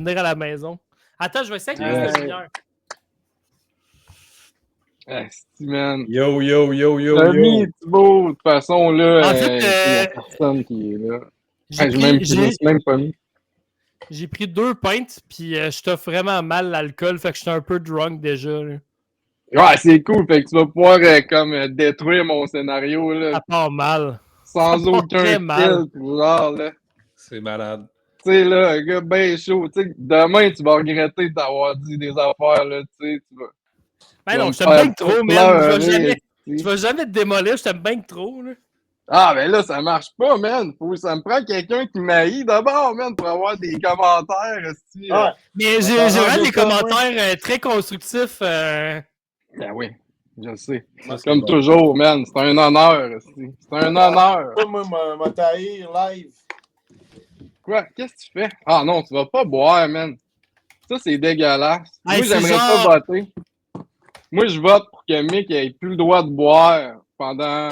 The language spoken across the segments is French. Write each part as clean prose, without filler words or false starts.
venir à la maison. Attends, je vais essayer avec la lumière. Asti, man. Yo. Tommy Thibault, de toute façon, là, En fait, il n'y a personne qui est là. J'ai Je me suis même pas mis. J'ai pris 2 pintes, puis je t'offre vraiment mal l'alcool, fait que j'étais un peu drunk déjà. Là. Ouais, c'est cool, fait que tu vas pouvoir comme détruire mon scénario, là. Ça part mal. Sans Ça part aucun très mal. filtre, genre, là. C'est malade. Tu sais, là, un gars bien chaud. Tu sais, demain, tu vas regretter d'avoir dit des affaires, là, tu sais. Tu vas, Ben non, je t'aime bien que trop, man. Tu vas jamais te démolir, je t'aime bien que trop, là. Ah, ben là, ça marche pas, man. Ça me prend quelqu'un qui m'haït d'abord, man, pour avoir des commentaires. Mais j'ai vraiment des commentaires très constructifs. Ben oui, je sais. Ça, Comme bon. toujours, man. C'est un honneur. C'est un honneur. Moi, m'a taillé live. Quoi? Qu'est-ce que tu fais? Ah non, tu vas pas boire, man. Ça, c'est dégueulasse. Hey, moi, j'aimerais pas voter. Moi, je vote pour que Mick ait plus le droit de boire pendant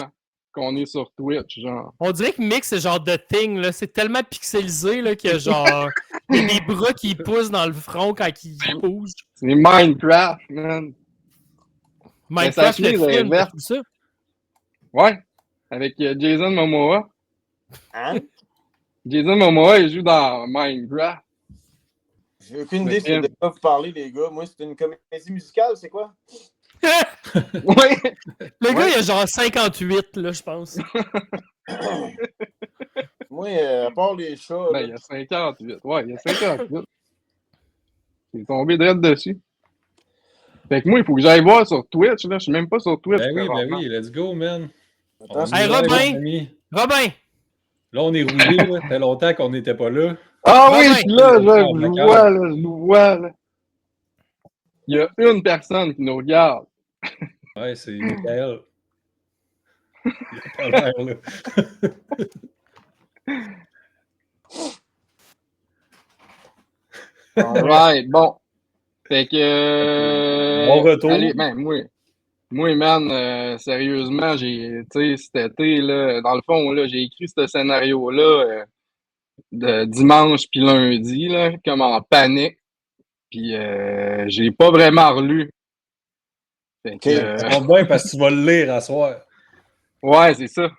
qu'on est sur Twitch, genre. On dirait que Mick, c'est genre The Thing, là. C'est tellement pixelisé, là, qu'il y a genre il y a des bras qui poussent dans le front quand il bouge. C'est Minecraft, man. Minecraft, le film, t'as tout ça? Ouais, avec Jason Momoa. Hein? Jason Momoa, il joue dans Minecraft. J'ai aucune idée de quoi vous parlez, les gars. Moi, c'est une comédie musicale, c'est quoi? Ouais. Le gars, il a genre 58, là, je pense. Moi, à part les chats. Ben, il y a 58. Ouais, il y a 58. Il est tombé direct dessus. Fait que moi, il faut que j'aille voir sur Twitch, là. Je suis même pas sur Twitch. Ben oui, let's go, man. Hey, Robin! Là, on est roulé, là. Ça fait longtemps qu'on n'était pas là. Ah oui, je suis là, je nous vois, là. Il y a une personne qui nous regarde. Ouais, c'est Michael. Il a pas l'air, là. Alright, bon. Fait que... Bon retour. Allez, ben, moi, man, sérieusement, tu sais, cet été, là, dans le fond, là, j'ai écrit ce scénario-là de dimanche puis lundi, là, comme en panique. Puis j'ai pas vraiment relu. Fait que, Ça va bien parce que tu vas le lire à soir. Ouais, c'est ça.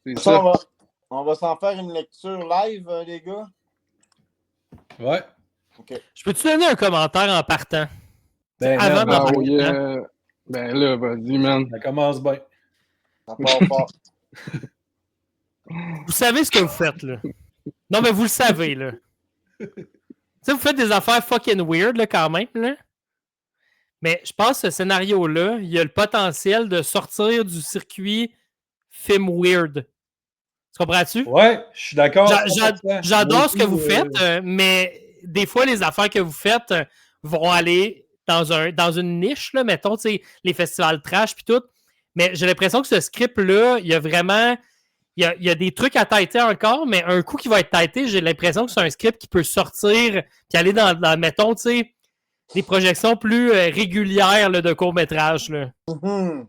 C'est ça. On va s'en faire une lecture live, les gars? Ouais. Okay. Je peux-tu donner un commentaire en partant? Ben, avant merde, ben là, vas-y, man. Ça commence bien. Ça part fort. Vous savez ce que vous faites, là. Non, mais vous le savez, là. Tu sais, vous faites des affaires fucking weird, là, quand même, là. Mais je pense que ce scénario-là, il a le potentiel de sortir du circuit film weird. Tu comprends-tu? Ouais, je suis d'accord. J'adore ce que vous faites, mais des fois, les affaires que vous faites vont aller dans une niche, là, mettons, tu sais, les festivals trash puis tout. Mais j'ai l'impression que ce script-là, il y a vraiment... Il y a des trucs à têter encore, mais un coup qui va être têté, j'ai l'impression que c'est un script qui peut sortir puis aller dans mettons, tu sais, des projections plus régulières là, de court-métrage.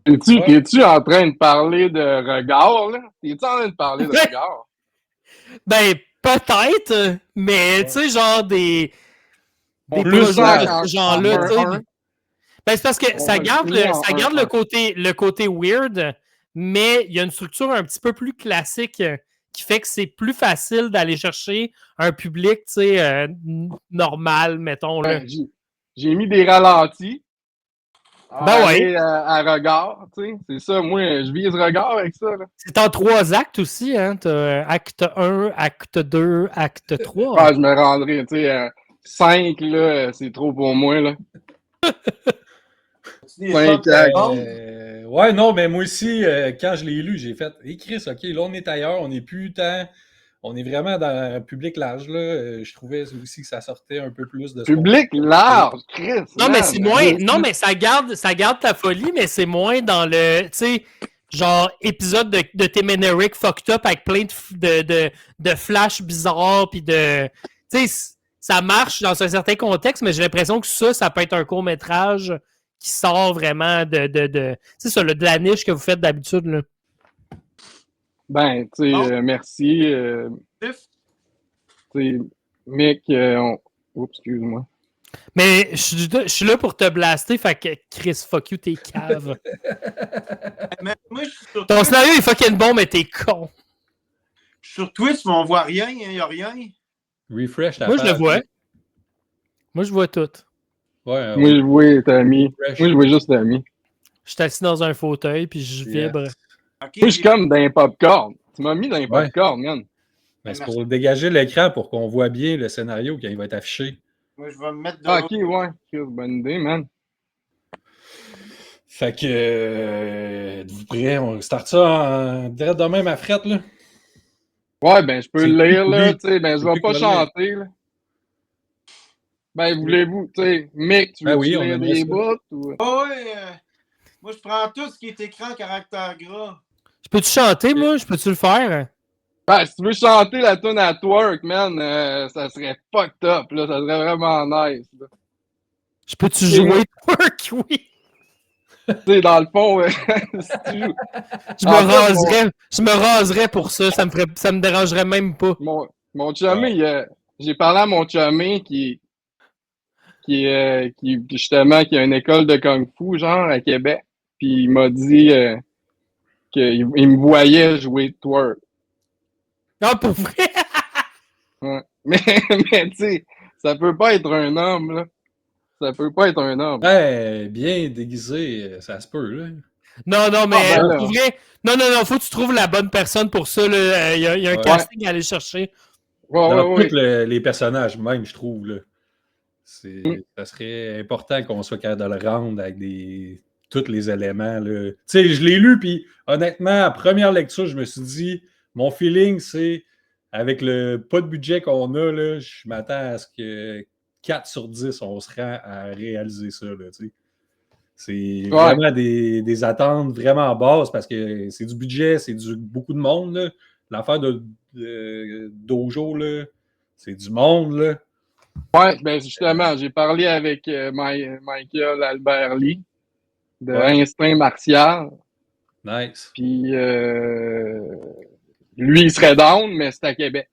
Es-tu en train de parler de regard, là? Es-tu en train de parler de regard? Ben, peut-être, mais tu sais, genre des projets de ce genre-là, tu sais. Ben, c'est parce que ça garde le côté weird, mais il y a une structure un petit peu plus classique qui fait que c'est plus facile d'aller chercher un public, tu sais, normal, mettons. Là. J'ai mis des ralentis. Ben ouais. À regard, tu sais. C'est ça, moi, je vise regard avec ça. Là. C'est en 3 actes aussi, hein. T'as acte 1, acte 2, acte 3. Ah, je me rendrai, tu sais, 5, là, c'est trop pour moi, là. 5 actes. Ouais, non, mais moi aussi, quand je l'ai lu, j'ai fait « Hey Chris, OK, là, on est ailleurs, on n'est plus tant... On est vraiment dans un public large, là. Je trouvais aussi que ça sortait un peu plus de... Public large, Chris! Non, mais c'est moins... Non, mais ça garde ta folie, mais c'est moins dans le... Tu sais, genre, épisode de Tim and Eric fucked up avec plein de flashs bizarres, puis de... Tu sais, ça marche dans un certain contexte, mais j'ai l'impression que ça peut être un court-métrage qui sort vraiment c'est ça, de la niche que vous faites d'habitude, là. Ben, tu sais, merci. Tu sais, Mick, Oups, excuse-moi. Mais je suis là pour te blaster, fait que Chris, fuck you, t'es cave. Mais moi, je suis sur Ton Twitch. scénario est fucking bon, mais t'es con. Sur Twitch, mais on voit rien, il n'y a rien. Refresh la Moi, je le page. vois. Moi, je vois tout. Ouais, Moi, je vois Tommy. Refresh. Moi, je vois juste Tommy. Je suis assis dans un fauteuil, puis je vibre. OK, Moi, je suis comme dans un popcorn. Tu m'as mis dans un Ouais. popcorn, man. Mais c'est pour dégager l'écran pour qu'on voit bien le scénario quand il va être affiché. Moi, je vais me mettre de Ah, l'autre. ok, ouais. Chris, bonne idée, man. Fait que êtes-vous prêts? On start ça en direct demain, ma frette, là. Ouais, ben, je peux C'est le lire, plus là. poli. Tu sais, ben, je C'est vais plus pas collé. chanter, là. Ben, voulez-vous, tu sais, Mick, tu veux Ben oui, on lire aimerait des ça. bouts ou. Oh, oui, moi, je prends tout ce qui est écran caractère gras. Je peux-tu chanter, moi? Je peux-tu le faire? Ben, si tu veux chanter la tune à twerk, man, ça serait fucked up, là. Ça serait vraiment nice, là. Je peux-tu Et jouer moi- twerk? Oui. Tu sais, dans le fond, si tu joues. Je En fait, je me raserais pour ça. Ça me dérangerait même pas. Mon chummy, j'ai parlé à mon chummy qui justement, qui a une école de Kung Fu, genre, à Québec. Puis il m'a dit qu'il me voyait jouer twerk. Non, pour vrai? Ouais. Mais tu sais, ça peut pas être un homme, là. Ça peut pas être un homme. Ouais, bien déguisé, ça se peut, là. Non, mais Ah, ben là. pour vrai, non, faut que tu trouves la bonne personne pour ça. Il y a un Ouais. casting à aller chercher. Ouais, Dans ouais, tous les personnages, même, je trouve, là. Ça serait important qu'on soit capable de le rendre avec tous les éléments, là. Tu sais, je l'ai lu, puis honnêtement, à première lecture, je me suis dit, mon feeling, c'est, avec le pas de budget qu'on a, là, je m'attends à ce que 4 sur 10, on se rend à réaliser ça, là, tu sais. C'est vraiment des attentes vraiment basses parce que c'est du budget, c'est beaucoup de monde, là. L'affaire de Dojo, là, c'est du monde, là. Ouais, ben justement, j'ai parlé avec Michael Albert Lee de Ouais. Instinct Martial. Nice. Puis lui, il serait down, mais c'est à Québec.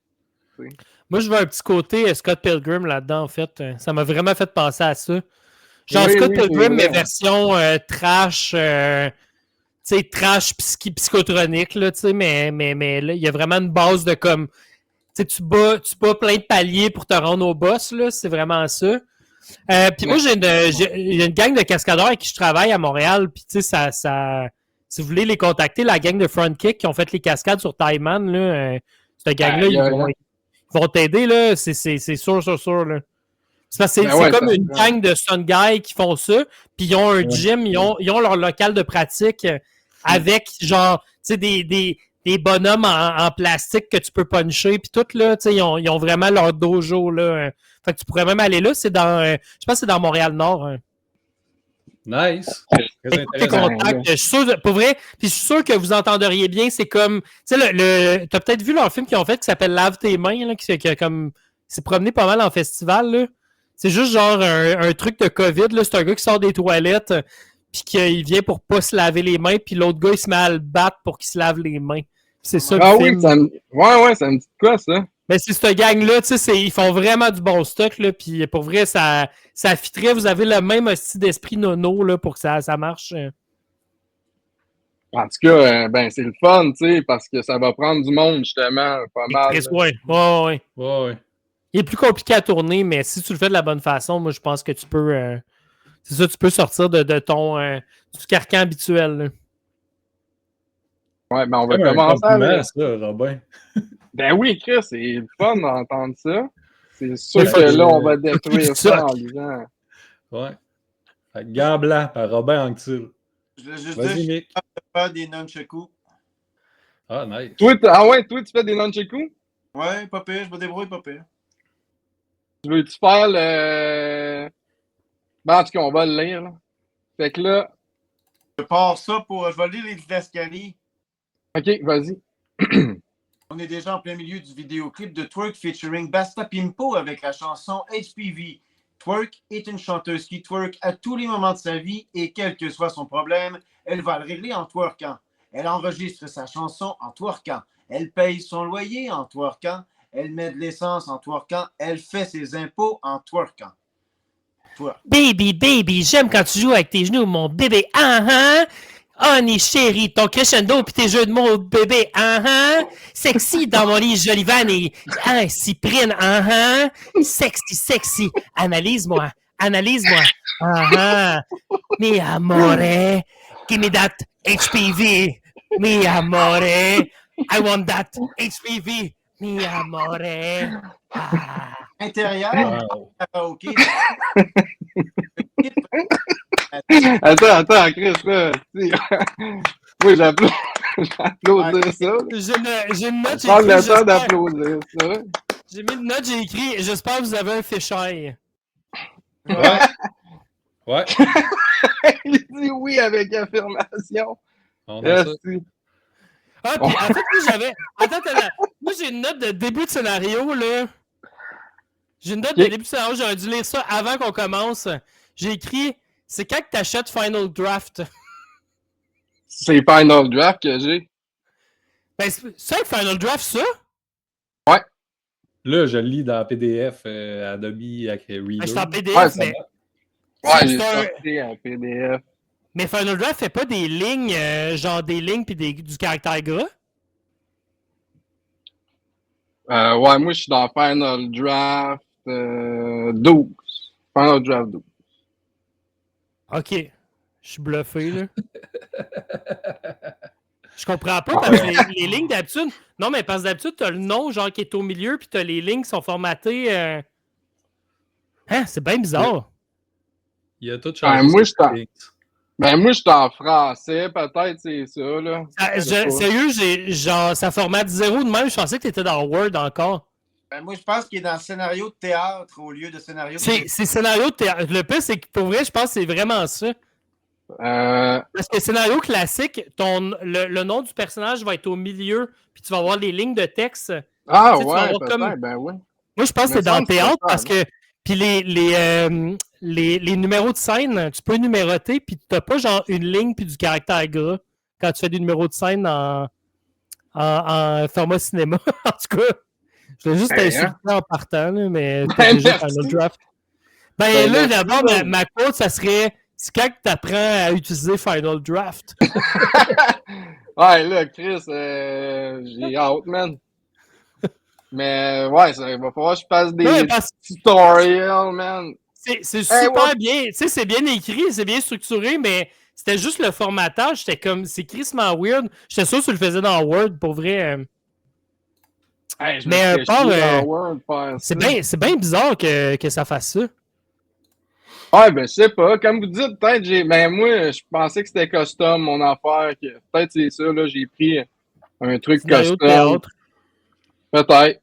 Moi, je veux un petit côté Scott Pilgrim là-dedans, en fait. Ça m'a vraiment fait penser à ça. Genre Oui, Scott oui, Pilgrim, c'est mais vrai. version trash, tu sais, trash psychotronique, là, tu sais, mais là, il y a vraiment une base de comme, tu sais, tu bats plein de paliers pour te rendre au boss, là, c'est vraiment ça. Puis moi, j'ai une gang de cascadeurs avec qui je travaille à Montréal, puis tu sais, si vous voulez les contacter, la gang de Frontkick qui ont fait les cascades sur Taiman, là, cette gang-là, ils vont t'aider, là, c'est sûr, là. C'est parce que c'est comme une gang de Sun Guys qui font ça, puis ils ont un gym, ils ont leur local de pratique avec, genre, tu sais, des bonhommes en plastique que tu peux puncher, puis tout, là, tu sais, ils ont vraiment leur dojo, là. Fait que tu pourrais même aller là, c'est dans, je pense que c'est dans Montréal-Nord. Hein. Nice. Très Tes intéressant. contacts, je suis sûr, pour vrai, puis je suis sûr que vous entendriez bien, c'est comme, tu sais, t'as peut-être vu leur film qu'ils ont fait qui s'appelle Lave tes mains, là, qui s'est promené pas mal en festival, là. C'est juste genre un truc de COVID, là. C'est un gars qui sort des toilettes, puis qu'il vient pour pas se laver les mains, puis l'autre gars, il se met à le battre pour qu'il se lave les mains. C'est ça le film. Oui, ça me dit quoi, ça? Mais c'est cette gang-là, tu sais, ils font vraiment du bon stock, là, puis pour vrai, ça fitterait. Vous avez le même style d'esprit nono, là, pour que ça marche. En tout cas, ben, c'est le fun, tu sais, parce que ça va prendre du monde, justement, pas mal. Ouais. Il est plus compliqué à tourner, mais si tu le fais de la bonne façon, moi, je pense que tu peux... c'est ça, tu peux sortir de ton... du carcan habituel, là. Ouais, ben, on va Comme un commencer compliment, avec... ça, Robin. Ben oui, Chris, c'est le fun d'entendre ça. C'est sûr Ouais, que là, on va fuck détruire you, ça suck. en lisant. Ouais. Fait que Gant blanc par Robin Anctil. Je voulais juste Vas-y, dire, Mick. je vais faire des nunchakus. Ah, nice. Toi, tu fais des nunchakus? Ouais, pas pire, je me débrouille, pas pire. Veux-tu faire le... Ben, en tout cas, on va le lire, là. Fait que là... Je pars ça pour... Je vais lire les escaliers. OK, vas-y. On est déjà en plein milieu du vidéoclip de Twerk featuring Basta Pimpo avec la chanson HPV. Twerk est une chanteuse qui twerk à tous les moments de sa vie et quel que soit son problème, elle va le régler en twerkant. Elle enregistre sa chanson en twerkant. Elle paye son loyer en twerkant. Elle met de l'essence en twerkant. Elle fait ses impôts en twerkant. Toi. Baby, j'aime quand tu joues avec tes genoux, mon bébé. Honey, chérie, ton crescendo pis tes jeux de mots, bébé. Sexy dans mon lit, jolie vanne et cyprine. Sexy. Analyse-moi. Mi amore, give me that HPV. Mi amore, I want that HPV. Mi amore. Intérieur, Wow. karaoké. Attends, Chris, là. Oui, j'applaudis ça. J'ai une note, j'ai Prends écrit, le temps j'espère- d'applaudir ça. J'ai mis une note, j'ai écrit, j'espère que vous avez un fisheye. Ouais, Il dit oui avec affirmation. on a ça. Merci. Ah, puis en fait, moi, j'avais. Attends. Moi, j'ai une note de début de scénario, là. J'ai une note de Ok. début de scénario, j'aurais dû lire ça avant qu'on commence. J'ai écrit, c'est quand que t'achètes Final Draft? C'est Final Draft que j'ai. Ben, c'est avec Final Draft, ça? Là, je le lis dans PDF Adobe avec Reader. Ben, c'est en PDF, Ouais, ça mais, Ouais, j'ai c'est un- sorti un PDF. mais Final Draft fait pas des lignes, genre des lignes puis du caractère gras? Ouais, moi, je suis dans Final Draft 12. Final Draft 12. Ok. Je suis bluffé, là. Je comprends pas parce que les lignes d'habitude. Non, mais parce que d'habitude, t'as le nom genre qui est au milieu, puis t'as les lignes qui sont formatées. Hein, c'est bien bizarre. Il a tout changé. moi, je t'en- c'est- Moi, je suis en français, peut-être, c'est ça, là. Sérieux, genre, ça formate 0 de même. Je pensais que t'étais dans Word encore. Ben, moi, je pense qu'il est dans le scénario de théâtre au lieu de scénario de C'est scénario de théâtre. Le pire, c'est que pour vrai, je pense que c'est vraiment ça. Parce que scénario classique, le nom du personnage va être au milieu, puis tu vas avoir les lignes de texte. Ah, Tu sais, tu vas ouais, avoir peut-être, comme- ben oui. Moi, je pense que Me c'est dans le semble que c'est théâtre ça, parce que. Puis les numéros de scène, tu peux numéroter, puis tu n'as pas genre une ligne puis du caractère gras quand tu fais des numéros de scène en format cinéma. En tout cas, je l'ai juste Ben, insulté en partant, là, mais t'as Ben, déjà merci. Final Draft. Ben, Ben, là, merci, d'abord, là. ma quote, ça serait c'est quand tu apprends à utiliser Final Draft. Ouais, là, Chris, j'ai hâte, man. Mais, ouais, il va falloir que je passe des Non, mais parce tutorials, man. c'est Hey, super ouais. bien. Tu sais, c'est bien écrit, c'est bien structuré, mais c'était juste le formatage. J'étais comme, c'est crissement weird. J'étais sûr que tu le faisais dans Word, pour vrai. Hey, je me Mais, ferais part, chier dans Word faire ça. C'est bien bizarre que ça fasse ça. Ouais, ben, je sais pas. Comme vous dites, peut-être ben, moi, je pensais que c'était custom, mon affaire. Peut-être c'est ça, là. J'ai pris un truc Scénario de custom. théâtre. Peut-être.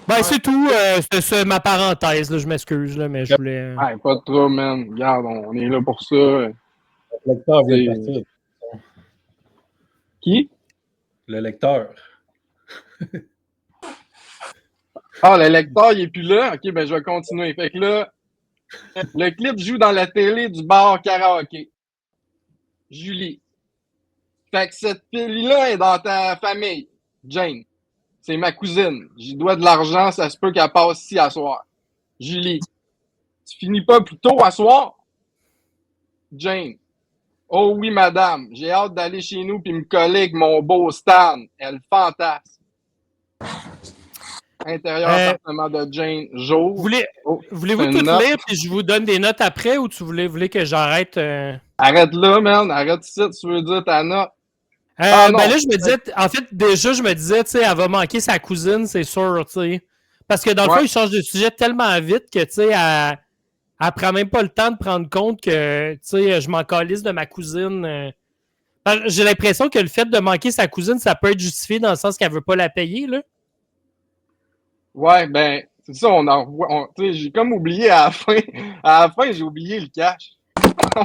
Ben, c'est tout. C'était ça, ma parenthèse, là, je m'excuse, là, mais je voulais. Ouais, pas de trop, man. Regarde, on est là pour ça. Le lecteur vient de C'est- partir. Qui? Le lecteur. Ah, le lecteur, il est plus là? Ok, ben, je vais continuer. Fait que là, le clip joue dans la télé du bar karaoké. Julie. Fait que cette fille-là est dans ta famille. Jane. C'est ma cousine. J'y dois de l'argent, ça se peut qu'elle passe ici à soir. Julie. Tu finis pas plus tôt à soir? Jane. Oh oui, madame. J'ai hâte d'aller chez nous puis me coller avec mon beau Stan. Elle fantasme. Intérieur appartement de Jane. Jour. Voulez-vous c'est tout une note. lire puis je vous donne des notes après ou tu voulez que j'arrête? Arrête là, man. Arrête ici, tu veux dire ta note. non. Ben là, je me disais, en fait, déjà, je me disais, tu sais, elle va manquer sa cousine, c'est sûr, tu sais. Parce que dans le fond, il change de sujet tellement vite que, tu sais, elle prend même pas le temps de prendre compte que, tu sais, je m'en calisse de ma cousine. J'ai l'impression que le fait de manquer sa cousine, ça peut être justifié dans le sens qu'elle veut pas la payer, là. Ouais, ben, c'est ça, tu sais, j'ai comme oublié à la fin. À la fin, j'ai oublié le cash.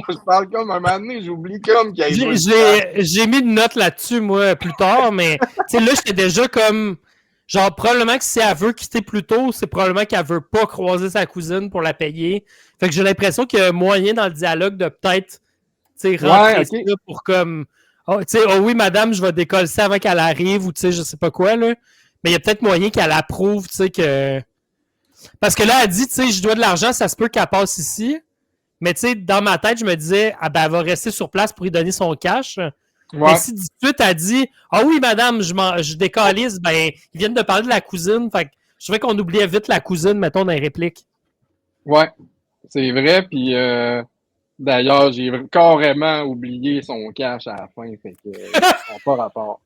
Je parle comme un moment donné, j'oublie comme qu'il y a joué le cash. J'ai mis une note là-dessus, moi, plus tard, mais, tu sais, là, j'étais déjà comme... Genre, probablement que si elle veut quitter plus tôt, c'est probablement qu'elle veut pas croiser sa cousine pour la payer. Fait que j'ai l'impression qu'il y a moyen dans le dialogue de peut-être, tu sais, rentrer ça pour comme... Oh, tu sais, oh oui, madame, je vais décoller ça avant qu'elle arrive, ou tu sais, je sais pas quoi, là. Mais il y a peut-être moyen qu'elle approuve, tu sais, que... Parce que là, elle dit, tu sais, je dois de l'argent, ça se peut qu'elle passe ici. Mais tu sais, dans ma tête, je me disais, ah ben, elle va rester sur place pour lui donner son cash. Mais si 18, elle dit, ah oui, madame, je décalise, ben, ils viennent de parler de la cousine. Fait que je trouvais qu'on oubliait vite la cousine, mettons, dans les répliques. Ouais, c'est vrai. Puis d'ailleurs, j'ai carrément oublié son cash à la fin. Fait que ça n'a pas rapport.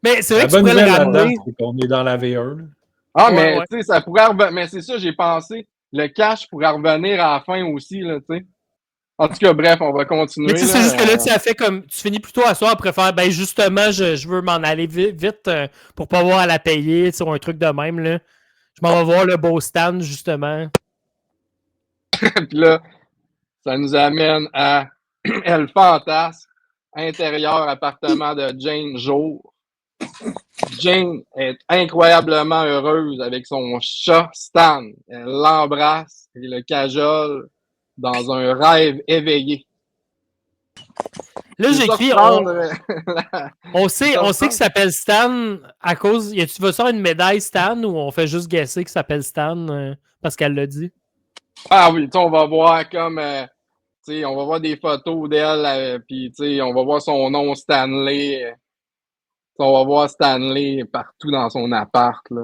Mais c'est vrai La que tu bonne pourrais le nouvelle là-dedans, ramener. c'est qu'on est dans la V1. Là. Ah, Ouais, mais ouais. tu sais, ça pourrait revenir. Mais c'est ça, j'ai pensé. Le cash pourrait revenir à la fin aussi, là, tu sais. En tout cas, bref, on va continuer. Mais tu sais, c'est juste que là, tu as fait comme. Tu finis plutôt à soir après faire, ben justement, je veux m'en aller vite pour pas avoir à la payer, tu sais, ou un truc de même, là. Je m'en vais voir le beau stand, justement. Puis là, ça nous amène à El Fantasme, intérieur appartement de Jane jour. Jane est incroyablement heureuse avec son chat Stan. Elle l'embrasse et le cajole dans un rêve éveillé. Là, j'écris, on sait qu'il s'appelle Stan à cause. Tu vas faire une médaille Stan ou on fait juste guesser qu'il s'appelle Stan parce qu'elle l'a dit? Ah oui, on va voir comme. On va voir des photos d'elle, puis on va voir son nom Stanley. On va voir Stanley partout dans son appart. Là.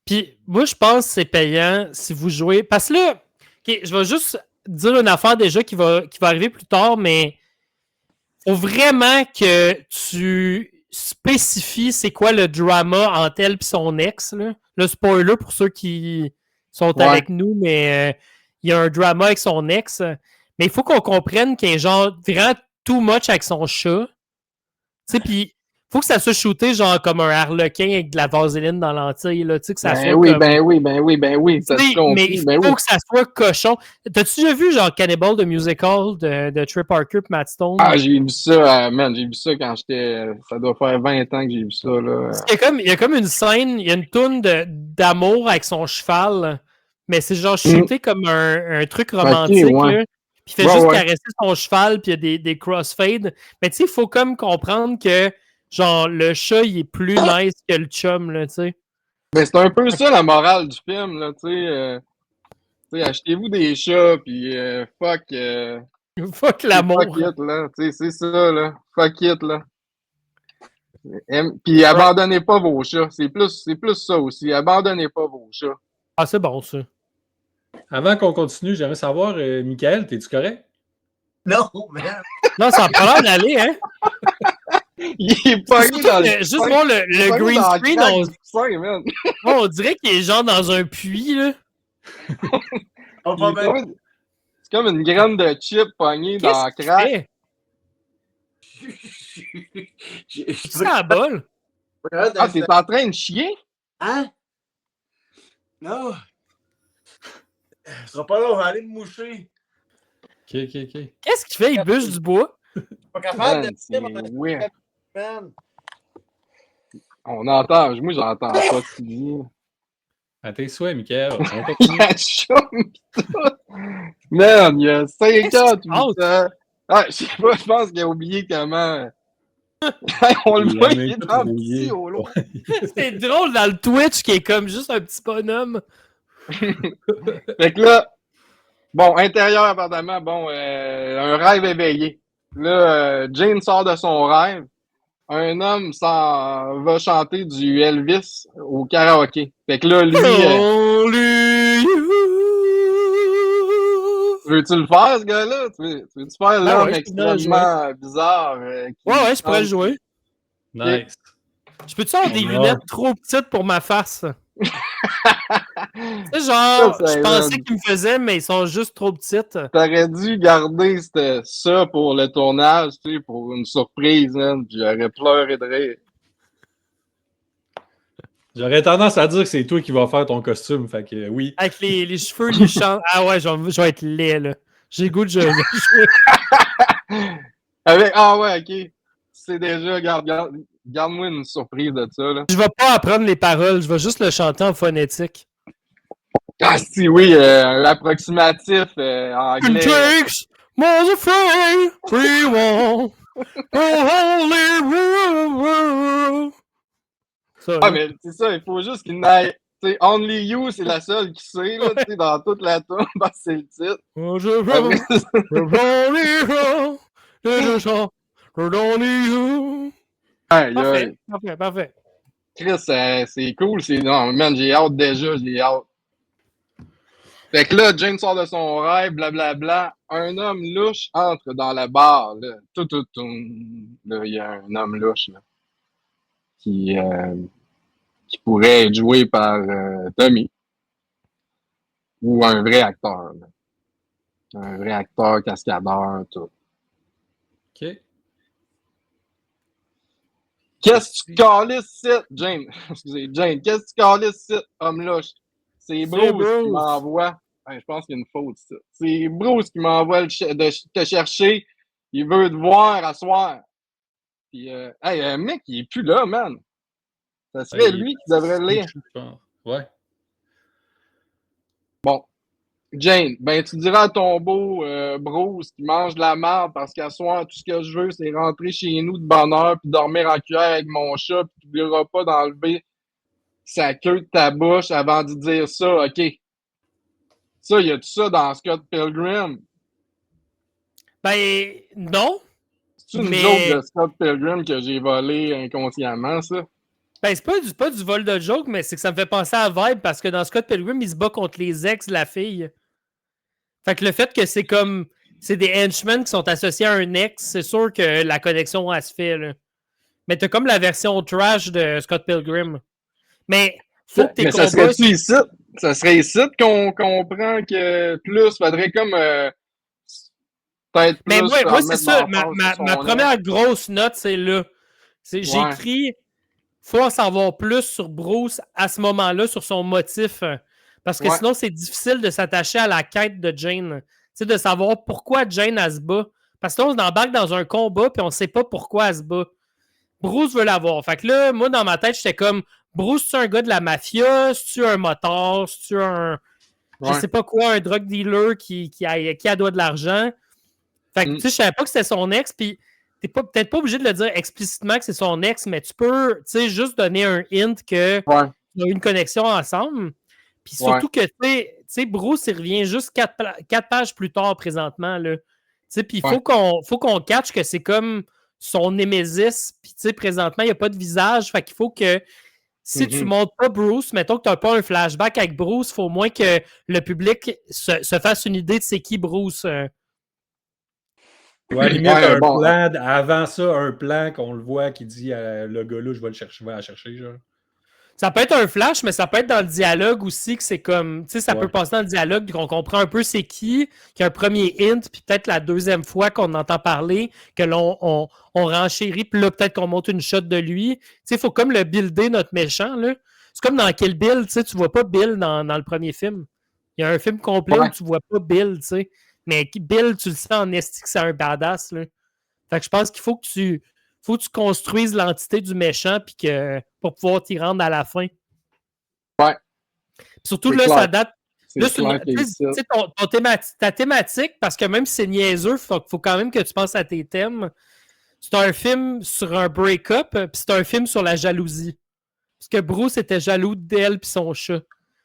Puis moi, je pense que c'est payant si vous jouez. Parce que là, okay, je vais juste dire une affaire déjà qui va arriver plus tard, mais faut vraiment que tu spécifies c'est quoi le drama entre elle et son ex. Là. Le spoiler pour ceux qui sont avec nous, mais il y a un drama avec son ex. Mais il faut qu'on comprenne qu'il est genre vraiment too much avec son chat. Tu sais, puis faut que ça soit shooté genre comme un harlequin avec de la vaseline dans l'entille, là, tu sais, que ça soit oui, comme... ben oui, ça se compris, mais il faut que ça soit cochon. T'as-tu déjà vu genre Cannibal, the Musical de Trey Parker et Matt Stone? Ah, j'ai vu ça, man, j'ai vu ça quand j'étais... Ça doit faire 20 ans que j'ai vu ça, là. Il y a comme une scène, il y a une toune d'amour avec son cheval, mais c'est genre shooté comme un truc romantique, là. Puis il fait juste caresser son cheval, puis il y a des crossfades. Mais tu sais, il faut comme comprendre que genre, le chat, il est plus nice que le chum, là, tu sais. Mais c'est un peu ça, la morale du film, là, tu sais. Achetez-vous des chats, puis fuck... fuck l'amour. Fuck it, là. Tu sais, c'est ça, là. Fuck it, là. Puis abandonnez pas vos chats. C'est plus ça aussi. Abandonnez pas vos chats. Ah, c'est bon, ça. Avant qu'on continue, j'aimerais savoir, Michael, t'es-tu correct? Non, merde. Non, ça a pas l'air d'aller, hein? Il est pogné dans le... Juste voir le green screen, on dirait qu'il est genre dans un puits, là. C'est comme une graine de chip pognée dans la craque. C'est la bol. Ah, t'es en train de chier? Hein? Non. Ce sera pas là, on va aller me moucher. OK. Qu'est-ce qu'il fait? Il bûche du bois? Je suis pas capable de dire. On entend, moi j'entends pas ce qu'il dit. À tes souhaits, Michael. Il a chaud, man, il y a 50 ans. Ah, je sais pas, je pense qu'il a oublié comment. On le voit, il est dans le petit au loin. C'est drôle dans le Twitch qui est comme juste un petit bonhomme. Fait que là, bon, intérieur apparemment, bon, un rêve éveillé. Là, Jane sort de son rêve. Un homme s'en va chanter du Elvis au karaoké. Fait que là, lui... Veux-tu le faire, ce gars-là? Tu veux-tu faire l'homme extrêmement bizarre? Ouais, je pourrais le jouer. Nice. Je peux-tu avoir des lunettes trop petites pour ma face? C'est genre, je pensais qu'ils me faisaient, mais ils sont juste trop petites. T'aurais dû garder ça pour le tournage, tu sais, pour une surprise, hein, puis j'aurais pleuré de rire. J'aurais tendance à dire que c'est toi qui vas faire ton costume, fait que oui. Avec les cheveux, les chants. Ah ouais, je vais être laid, là. J'ai le goût de jouer. Ah ouais, ok. C'est déjà, garde-moi une surprise de ça, là. Je vais pas apprendre les paroles, je vais juste le chanter en phonétique. Ah si, oui, l'approximatif anglais. Takes more afraid, we won't, the holy world. ça. Ah, là. mais c'est ça, il faut juste qu'il n'aille. Tu sais, Only You, c'est la seule qui sait, là, tu sais, dans toute la tune, parce que c'est le titre. Oh, je chante Only You. Aïe, Parfait, aïe. parfait, parfait. Chris, c'est cool. Non, man, j'ai hâte déjà, j'ai hâte. Fait que là, Jane sort de son rêve, blablabla. Un homme louche entre dans la barre, là. Tout. Là, il y a un homme louche, là, qui pourrait être joué par Tommy. Ou un vrai acteur, là. Un vrai acteur, cascadeur, tout. OK. Qu'est-ce que tu calisses, c'est, Jane? Excusez, Jane, qu'est-ce que tu calisses, c'est, homme louche? C'est Bruce qui m'envoie. Je pense qu'il y a une faute, ça. C'est Bruce qui m'envoie de te chercher. Il veut te voir à soir. Puis, hey, mec, il est plus là, man. Ça serait lui qui devrait le lire. Ouais. Bon. Jane, ben, tu diras à ton beau Bruce qui mange de la merde parce qu'à soir, tout ce que je veux, c'est rentrer chez nous de bonne heure puis dormir en cuillère avec mon chat puis tu n'oublieras pas d'enlever sa queue de ta bouche avant de dire ça, OK? Ça, y a-tu ça dans Scott Pilgrim? Ben, non. C'est une mais... joke de Scott Pilgrim que j'ai volé inconsciemment, ça? Ben, c'est pas du vol de joke, mais c'est que ça me fait penser à Vibe parce que dans Scott Pilgrim, il se bat contre les ex de la fille. Fait que le fait que c'est comme. C'est des henchmen qui sont associés à un ex, c'est sûr que la connexion, elle se fait, là. Mais t'as comme la version trash de Scott Pilgrim. Mais faut que tes mais combats... ça serait-tu ici? Ça serait ici qu'on comprend que plus, faudrait comme peut-être plus. Mais moi c'est ça. l'emphase sur Ma son première ex. grosse note, c'est là. J'ai Ouais. écrit faut en savoir plus sur Bruce à ce moment-là, sur son motif. Parce que Ouais. sinon, c'est difficile de s'attacher à la quête de Jane. Tu sais, de savoir pourquoi Jane, elle se bat. Parce que là, on embarque dans un combat puis on sait pas pourquoi elle se bat. Bruce veut l'avoir. Fait que là, moi, dans ma tête, j'étais comme Bruce, c'est un gars de la mafia, c'est-tu un motard, c'est-tu un. Je sais pas quoi, un drug dealer qui a doit de l'argent. Fait que, tu sais, je savais pas que c'était son ex, puis t'es peut-être pas obligé de le dire explicitement que c'est son ex, mais tu peux, tu sais, juste donner un hint que ils ont eu une connexion ensemble. Puis surtout que, tu sais, Bruce, il revient juste 4 pages plus tard présentement, là. Tu sais, puis il faut qu'on catche que c'est comme son némésis, puis tu sais, présentement, il n'y a pas de visage, fait qu'il faut que si tu montres pas Bruce, mettons que tu n'as pas un flashback avec Bruce, il faut au moins que le public se fasse une idée de c'est qui Bruce. Ou à la limite, plan, avant ça, un plan qu'on le voit qui dit le gars-là, je vais le chercher, genre. Ça peut être un flash, mais ça peut être dans le dialogue aussi, que c'est comme, tu sais, ça peut passer dans le dialogue, qu'on comprend un peu c'est qui, qu'il y a un premier hint, puis peut-être la deuxième fois qu'on entend parler, que l'on on renchérit, puis là, peut-être qu'on monte une shot de lui. Tu sais, il faut comme le builder, notre méchant, là. C'est comme dans Kill Bill, tu sais, tu vois pas Bill dans le premier film. Il y a un film complet où tu vois pas Bill, tu sais. Mais Bill, tu le sens en esti que c'est un badass, là. Fait que je pense qu'il faut que tu construises l'entité du méchant puis que pour pouvoir t'y rendre à la fin. Ouais. Puis surtout, là, ça date. Là, ta thématique, parce que même si c'est niaiseux, faut quand même que tu penses à tes thèmes. C'est un film sur un break-up, puis c'est un film sur la jalousie. Parce que Bruce était jaloux d'elle puis son chat.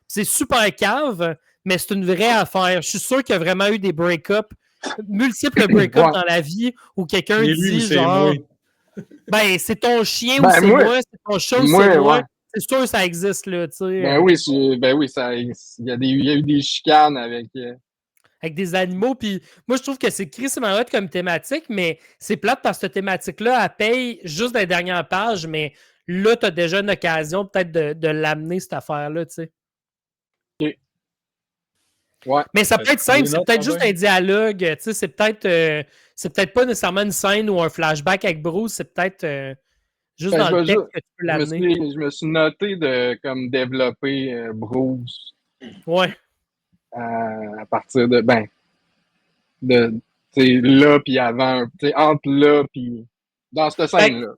C'est super cave, mais c'est une vraie affaire. Je suis sûr qu'il y a vraiment eu des break-up, multiples break-up dans la vie où quelqu'un dit genre... Ben, c'est ton chien ou c'est moi, c'est ton chat ou c'est moi. C'est sûr que ça existe, là, tu sais. Ben oui, il y a eu des chicanes avec des animaux, puis moi, je trouve que c'est crissement hot comme thématique, mais c'est plate parce que cette thématique-là, elle paye juste dans les dernières pages, mais là, tu as déjà une occasion peut-être de l'amener, cette affaire-là, tu sais. Okay. Ouais. Mais ça peut être simple, c'est peut-être juste un dialogue, tu sais, c'est peut-être pas nécessairement une scène ou un flashback avec Bruce, c'est peut-être juste dans le texte que tu peux l'amener. Je me suis noté de comme développer Bruce. Ouais. À partir de là puis avant, entre là puis dans cette scène-là.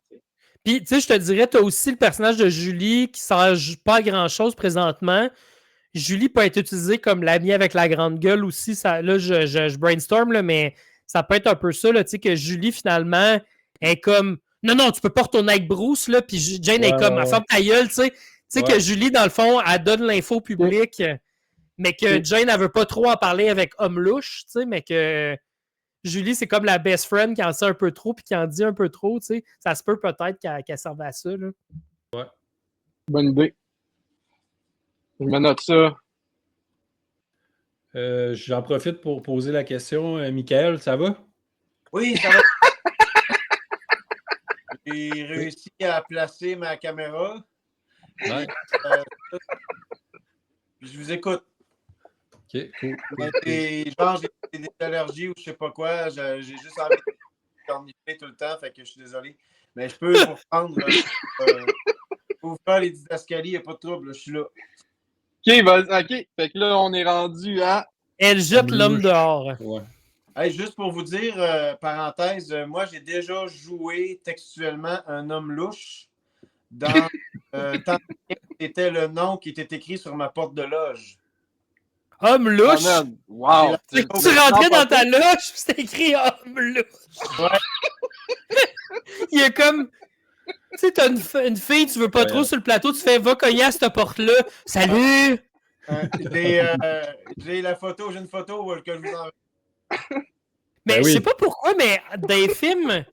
Puis, tu sais, je te dirais, tu as aussi le personnage de Julie qui ne sert pas à grand-chose présentement. Julie peut être utilisée comme l'amie avec la grande gueule aussi. Ça, là, je brainstorm, là, mais ça peut être un peu ça, là, que Julie, finalement, est comme Non, tu peux pas retourner avec Bruce, là, puis Jane est comme, elle ferme ta gueule, tu sais. Tu sais que Julie, dans le fond, elle donne l'info publique, mais que Jane, elle veut pas trop en parler avec Homme Louche, tu sais, mais que Julie, c'est comme la best friend qui en sait un peu trop puis qui en dit un peu trop, tu sais. Ça se peut peut-être qu'elle serve à ça, là. Ouais. Bonne idée. Je me note ça. J'en profite pour poser la question. Michael, ça va? Oui, ça va. J'ai réussi à placer ma caméra. Ouais. Je vous écoute. OK, cool. J'ai des allergies ou je sais pas quoi. J'ai juste envie de cornicher tout le temps, fait que je suis désolé. Mais je peux vous prendre pour vous faire les didascalies, il n'y a pas de trouble, je suis là. OK. Fait que là, on est rendu à... Elle jette l'homme dehors. Ouais. Hey, juste pour vous dire, parenthèse, moi, j'ai déjà joué textuellement un homme louche dans c'était le nom qui était écrit sur ma porte de loge. Homme louche! Wow! Tu rentrais dans ta loge, c'était écrit Homme louche! Ouais. Il est comme... Tu sais, t'as une fille, tu veux pas trop sur le plateau, tu fais « Va cogner à cette porte-là! Salut! » J'ai une photo que je vous envoie. Mais je sais pas pourquoi, mais dans les films,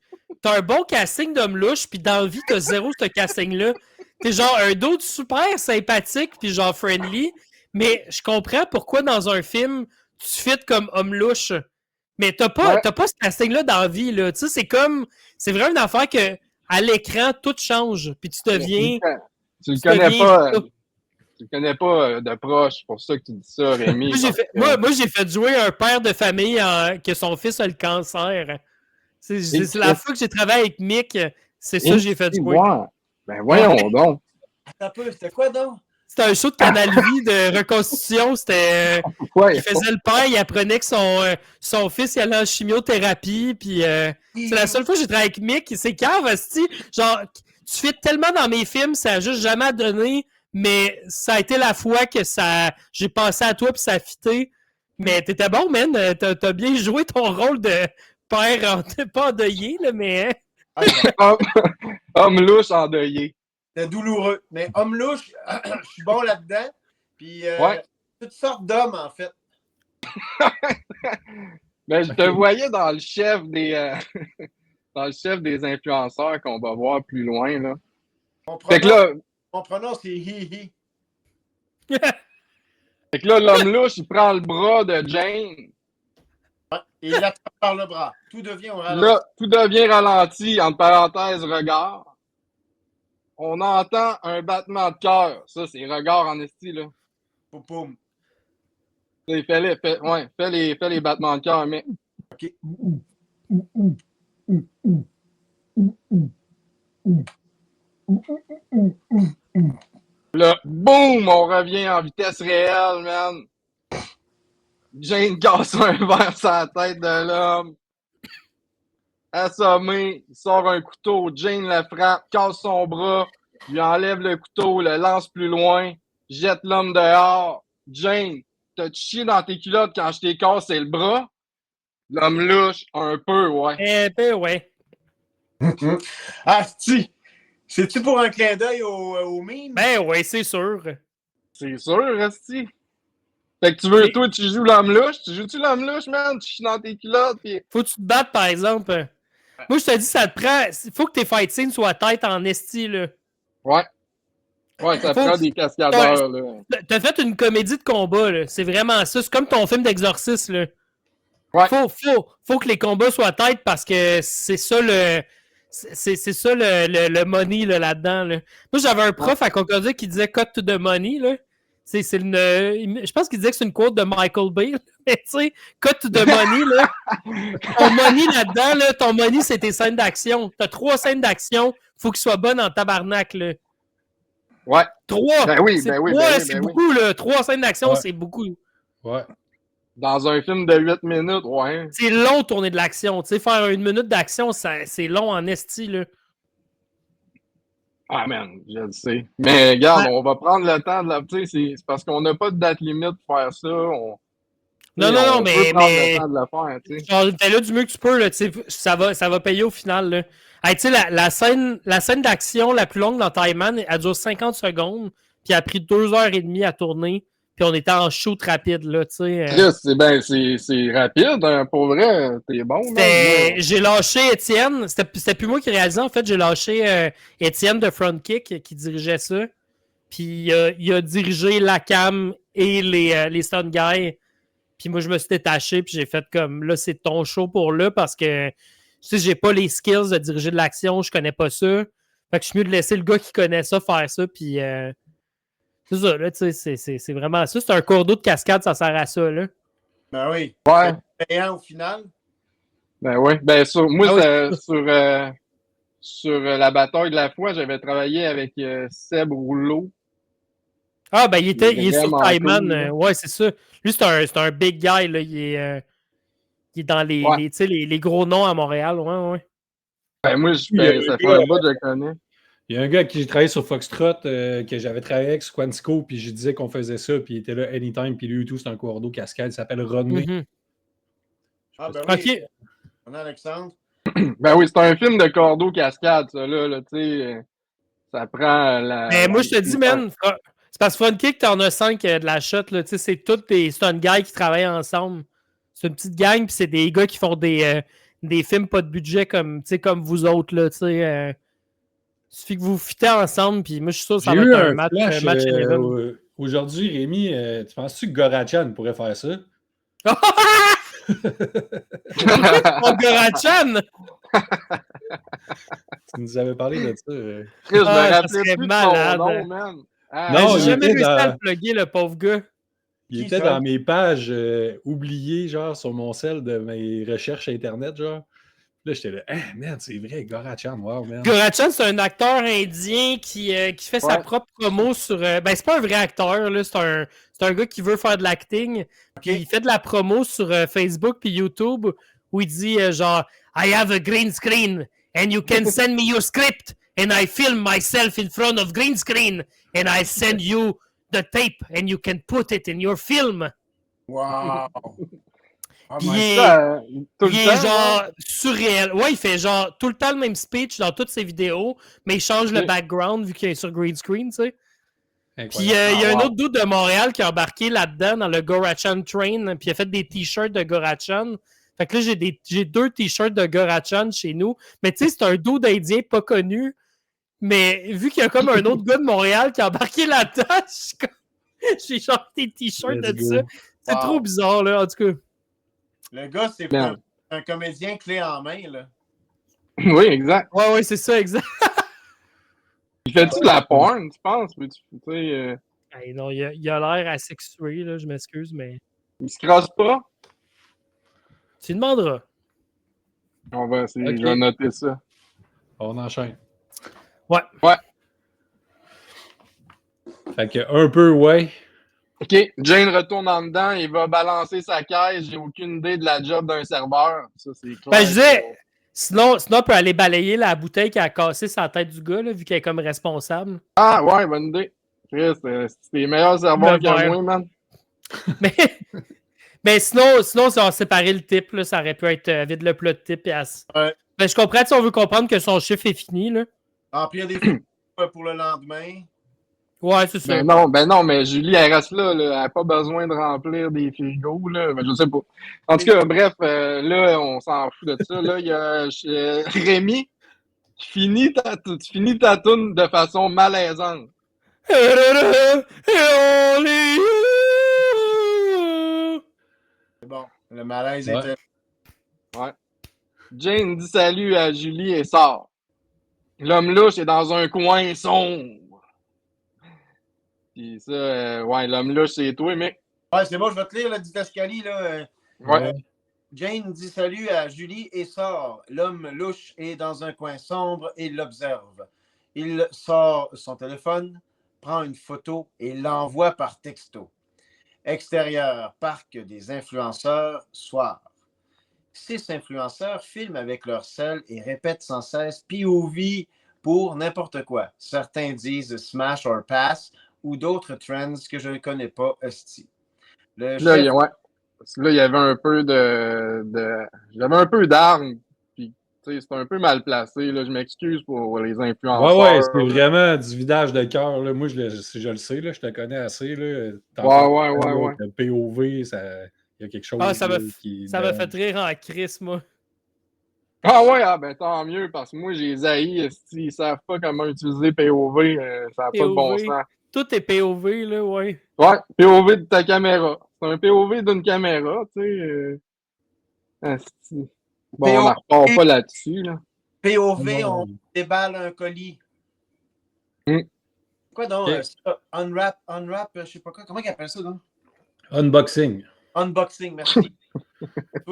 t'as un bon casting d'homme louche, puis dans la vie, t'as zéro ce casting-là. T'es genre un d'autre super sympathique, puis genre friendly, mais je comprends pourquoi dans un film, tu fites comme homme louche. Mais t'as pas ce casting-là dans la vie, là. Tu sais, c'est vraiment une affaire que à l'écran, tout change, puis tu deviens... Tu le connais pas de proche, c'est pour ça que tu dis ça, Rémi. Moi, j'ai fait jouer un père de famille que son fils a le cancer. C'est la fois que j'ai travaillé avec Mick, c'est ça que j'ai fait jouer. Ben voyons donc. C'était quoi donc? C'était un show de Canal Vie de reconstitution. C'était. Il faisait le père, il apprenait que son fils il allait en chimiothérapie. Puis c'est la seule fois que j'ai travaillé avec Mick. C'est cave, asti. Genre, tu fais tellement dans mes films, ça a juste jamais donné. Mais ça a été la fois que j'ai pensé à toi puis ça a fité. Mais t'étais bon, man. T'as bien joué ton rôle de père, pas endeuillé, là, mais... Homme louche endeuillé. C'était douloureux. Mais homme louche, je suis bon là-dedans. Puis toutes sortes d'hommes, en fait. Mais je te voyais dans le chef des... dans le chef des influenceurs qu'on va voir plus loin, là. Mon pronom, c'est hi-hi. Fait que là, l'homme louche, il prend le bras de Jane. Et il l'attrape par le bras. Tout devient au ralenti. Là, tout devient ralenti, entre parenthèses, regard. On entend un battement de cœur. Ça, c'est regard en esti, là. Poum, poum. Fais les battements de cœur, mais... OK. Là, boum, on revient en vitesse réelle, man. Jane casse un verre sur la tête de l'homme. Assommé, il sort un couteau, Jane le frappe, casse son bras, lui enlève le couteau, le lance plus loin, jette l'homme dehors. Jane, t'as-tu chié dans tes culottes quand je t'ai cassé le bras? L'homme louche, un peu, ouais. Un peu, ouais. Ah, si! C'est-tu pour un clin d'œil au meme? Ben ouais, c'est sûr. C'est sûr, Esti. Fait que toi, tu joues l'homme louche? Tu joues-tu l'homme louche, man? Tu chies dans tes culottes, pis... Faut que tu te battes, par exemple. Moi, je te dis, ça te prend... Faut que tes fight scenes soient tête en esti, là. Ouais. Ouais, ça prend des cascadeurs, là. T'as fait une comédie de combat, là. C'est vraiment ça. C'est comme ton film d'exorcisme, là. Ouais. Faut que les combats soient tête parce que c'est ça le... C'est ça le money là-dedans. Là. Moi, j'avais un prof à Concordia qui disait « cut to the money ». Là. Je pense qu'il disait que c'est une quote de Michael Bay. Mais tu sais, « cut to the money ». Là. Ton money là-dedans, là, ton money, c'est tes scènes d'action. T'as 3 scènes d'action. Faut qu'ils soient bonnes en tabarnak. Là. Ouais. 3. Ben oui, c'est beaucoup. Là. 3 scènes d'action, c'est beaucoup. Ouais. Dans un film de 8 minutes, ouais. C'est long tourner de l'action. Tu sais, faire 1 minute d'action, c'est long en esti, là. Ah, man, je le sais. Mais regarde, on va prendre le temps de la... Tu sais, c'est parce qu'on n'a pas de date limite pour faire ça. Non, On peut mais prendre le temps de le faire, tu sais. genre, fais-le du mieux que tu peux, là, tu sais, ça va payer au final, là. Hey, tu sais, la scène d'action la plus longue dans Time, elle dure 50 secondes, puis elle a pris 2h30 à tourner, puis on était en shoot rapide, là, tu sais. Chris, c'est rapide, hein, pour vrai, t'es bon, man. J'ai lâché Étienne, c'était plus moi qui réalisais, en fait, j'ai lâché Étienne de Frontkick qui dirigeait ça, puis il a dirigé la cam et les stun guys. Puis moi, je me suis détaché, puis j'ai fait comme, là, c'est ton show pour là, parce que, tu sais, j'ai pas les skills de diriger de l'action, je connais pas ça. Fait que je suis mieux de laisser le gars qui connaît ça faire ça, puis c'est ça, là, tu sais, c'est vraiment ça. C'est un cours d'eau de cascade, ça sert à ça, là. Ben oui. Ouais. C'est payant au final. Ben oui. Ben, moi, Ah oui. sur la bataille de la foi, j'avais travaillé avec Seb Rouleau. Ah, ben, il est sur vraiment Time cool, là. ouais, c'est ça. Lui, c'est un big guy, là. Il est dans Ouais. les gros noms à Montréal, ouais. Ben, moi, ça fait un bout que je le connais. Il y a un gars avec qui j'ai travaillé sur Foxtrot, que j'avais travaillé avec sur Quantico, puis je disais qu'on faisait ça, puis il était là anytime, puis lui et tout, c'est un cours d'eau cascade, il s'appelle Rodney. Mhm. Ah, ben oui. OK. On a Alexandre. Ben oui, c'est un film de cordeau cascade, ça, là tu sais. Ça prend la. Mais moi, je te dis, man, c'est parce que Frontkick, t'en as 5 de la shot, là. Tu sais, c'est tous des stun guys qui travaillent ensemble. C'est une petite gang, puis c'est des gars qui font des films pas de budget comme vous autres, là. Tu sais, il suffit que vous fitez ensemble, puis moi, je suis sûr que ça J'ai va eu être un un flash match aujourd'hui, Rémi. Tu penses-tu que Gorachan pourrait faire ça? Mon Gorachan! Tu nous avais parlé de ça. Chris, je me ça rappelais serait plus de malade. son nom, man. Ah, Non, j'ai il jamais était réussi à dans- le plugger, le pauvre gars. Il Qui était ça? dans mes pages oubliées, genre, sur mon cell de mes recherches Internet, genre. Là, j'étais là, ah, man, c'est vrai, Gorachan, wow, man. Gorachan, c'est un acteur indien qui fait sa Ouais. propre promo sur. Ben, c'est pas un vrai acteur, là. C'est un gars qui veut faire de l'acting. Puis il fait de la promo sur Facebook puis YouTube où il dit genre I have a green screen and you can send me your script and I film myself in front of green screen and I send you the tape and you can put it in your film. Wow! Oh Puis my il est, Ça, tout il le est temps. genre surréel. Ouais, il fait genre tout le temps le même speech dans toutes ses vidéos, mais il change le Oui. background vu qu'il est sur green screen, tu sais. Puis Incroyable. il y a un wow. autre dude de Montréal qui a embarqué là-dedans dans le Gorachan Train, puis il a fait des t-shirts de Gorachan. Fait que là, j'ai 2 t-shirts de Gorachan chez nous. Mais tu sais, c'est un dude indien pas connu. Mais vu qu'il y a comme un autre gars de Montréal qui a embarqué là-dedans, j'ai genre des t-shirts Let's de go. ça. C'est Wow. trop bizarre, là, en tout cas. Le gars, c'est Man. un comédien clé en main, là. Oui, exact. Ouais, c'est ça, exact. Il fait-tu de la porn, tu penses? Tu sais, Hey, non, il a l'air asexué, là, je m'excuse, mais il se crasse pas? tu demanderas. On va essayer, Ok. je vais noter ça. On enchaîne. Ouais. Fait que, un peu, ouais. OK, Jane retourne en dedans, il va balancer sa caisse. J'ai aucune idée de la job d'un serveur. Ça, c'est clair. Ben, je disais, sinon, on peut aller balayer la bouteille qui a cassé sa tête du gars, là, vu qu'elle est comme responsable. Ah, ouais, bonne idée. Chris, c'est les meilleurs serveurs Le que verre. moi, man. Mais sinon, si on séparait le type, là, ça aurait pu être vide le plat de type. Ouais. Ben, je comprends si on veut comprendre que son chiffre est fini. Là. Remplir des photos pour le lendemain. Ouais, c'est ça. Ben non, mais Julie, elle reste là. Elle n'a pas besoin de remplir des frigos. Là. Ben, je sais pas. En tout cas, bref, là, on s'en fout de ça. Là, il y a Rémi qui finit ta toune de façon malaisante. C'est bon. Le malaise Ouais. était. Ouais. Jane dit salut à Julie et sort. L'homme louche est dans un coin sombre. Puis ça, ouais, l'homme louche, c'est toi, mec. Ouais, c'est bon, je vais te lire le didascalie, là. Ouais. Jane dit salut à Julie et sort. L'homme louche est dans un coin sombre et l'observe. Il sort son téléphone, prend une photo et l'envoie par texto. Extérieur, parc des influenceurs, soir. 6 influenceurs filment avec leur sel et répètent sans cesse POV pour n'importe quoi. Certains disent smash or pass ou d'autres trends que je ne connais pas, hostie. Le Là, chef ouais. là, il y avait un peu j'avais un peu d'armes. Puis, tu sais, c'était un peu mal placé. Là. Je m'excuse pour les influenceurs. Ouais, c'est vraiment du vidage de cœur. Là. Moi, je le sais, là, je te connais assez. Là. Ouais. Le POV, il y a quelque chose Ah, ça m'a dérange. fait rire en crise, moi. Ah ouais, ben tant mieux, parce que moi, j'ai les haïs, ils savent pas comment utiliser POV, ça n'a pas de bon POV. sens. Tout est POV, là, ouais. Ouais, POV de ta caméra. C'est un POV d'une caméra, tu sais. Bon, on n'en repart pas là-dessus, là. POV, on déballe un colis. Quoi donc? Ça? Unwrap, je sais pas quoi. Comment ils appellent ça, donc? Unboxing. Unboxing, merci.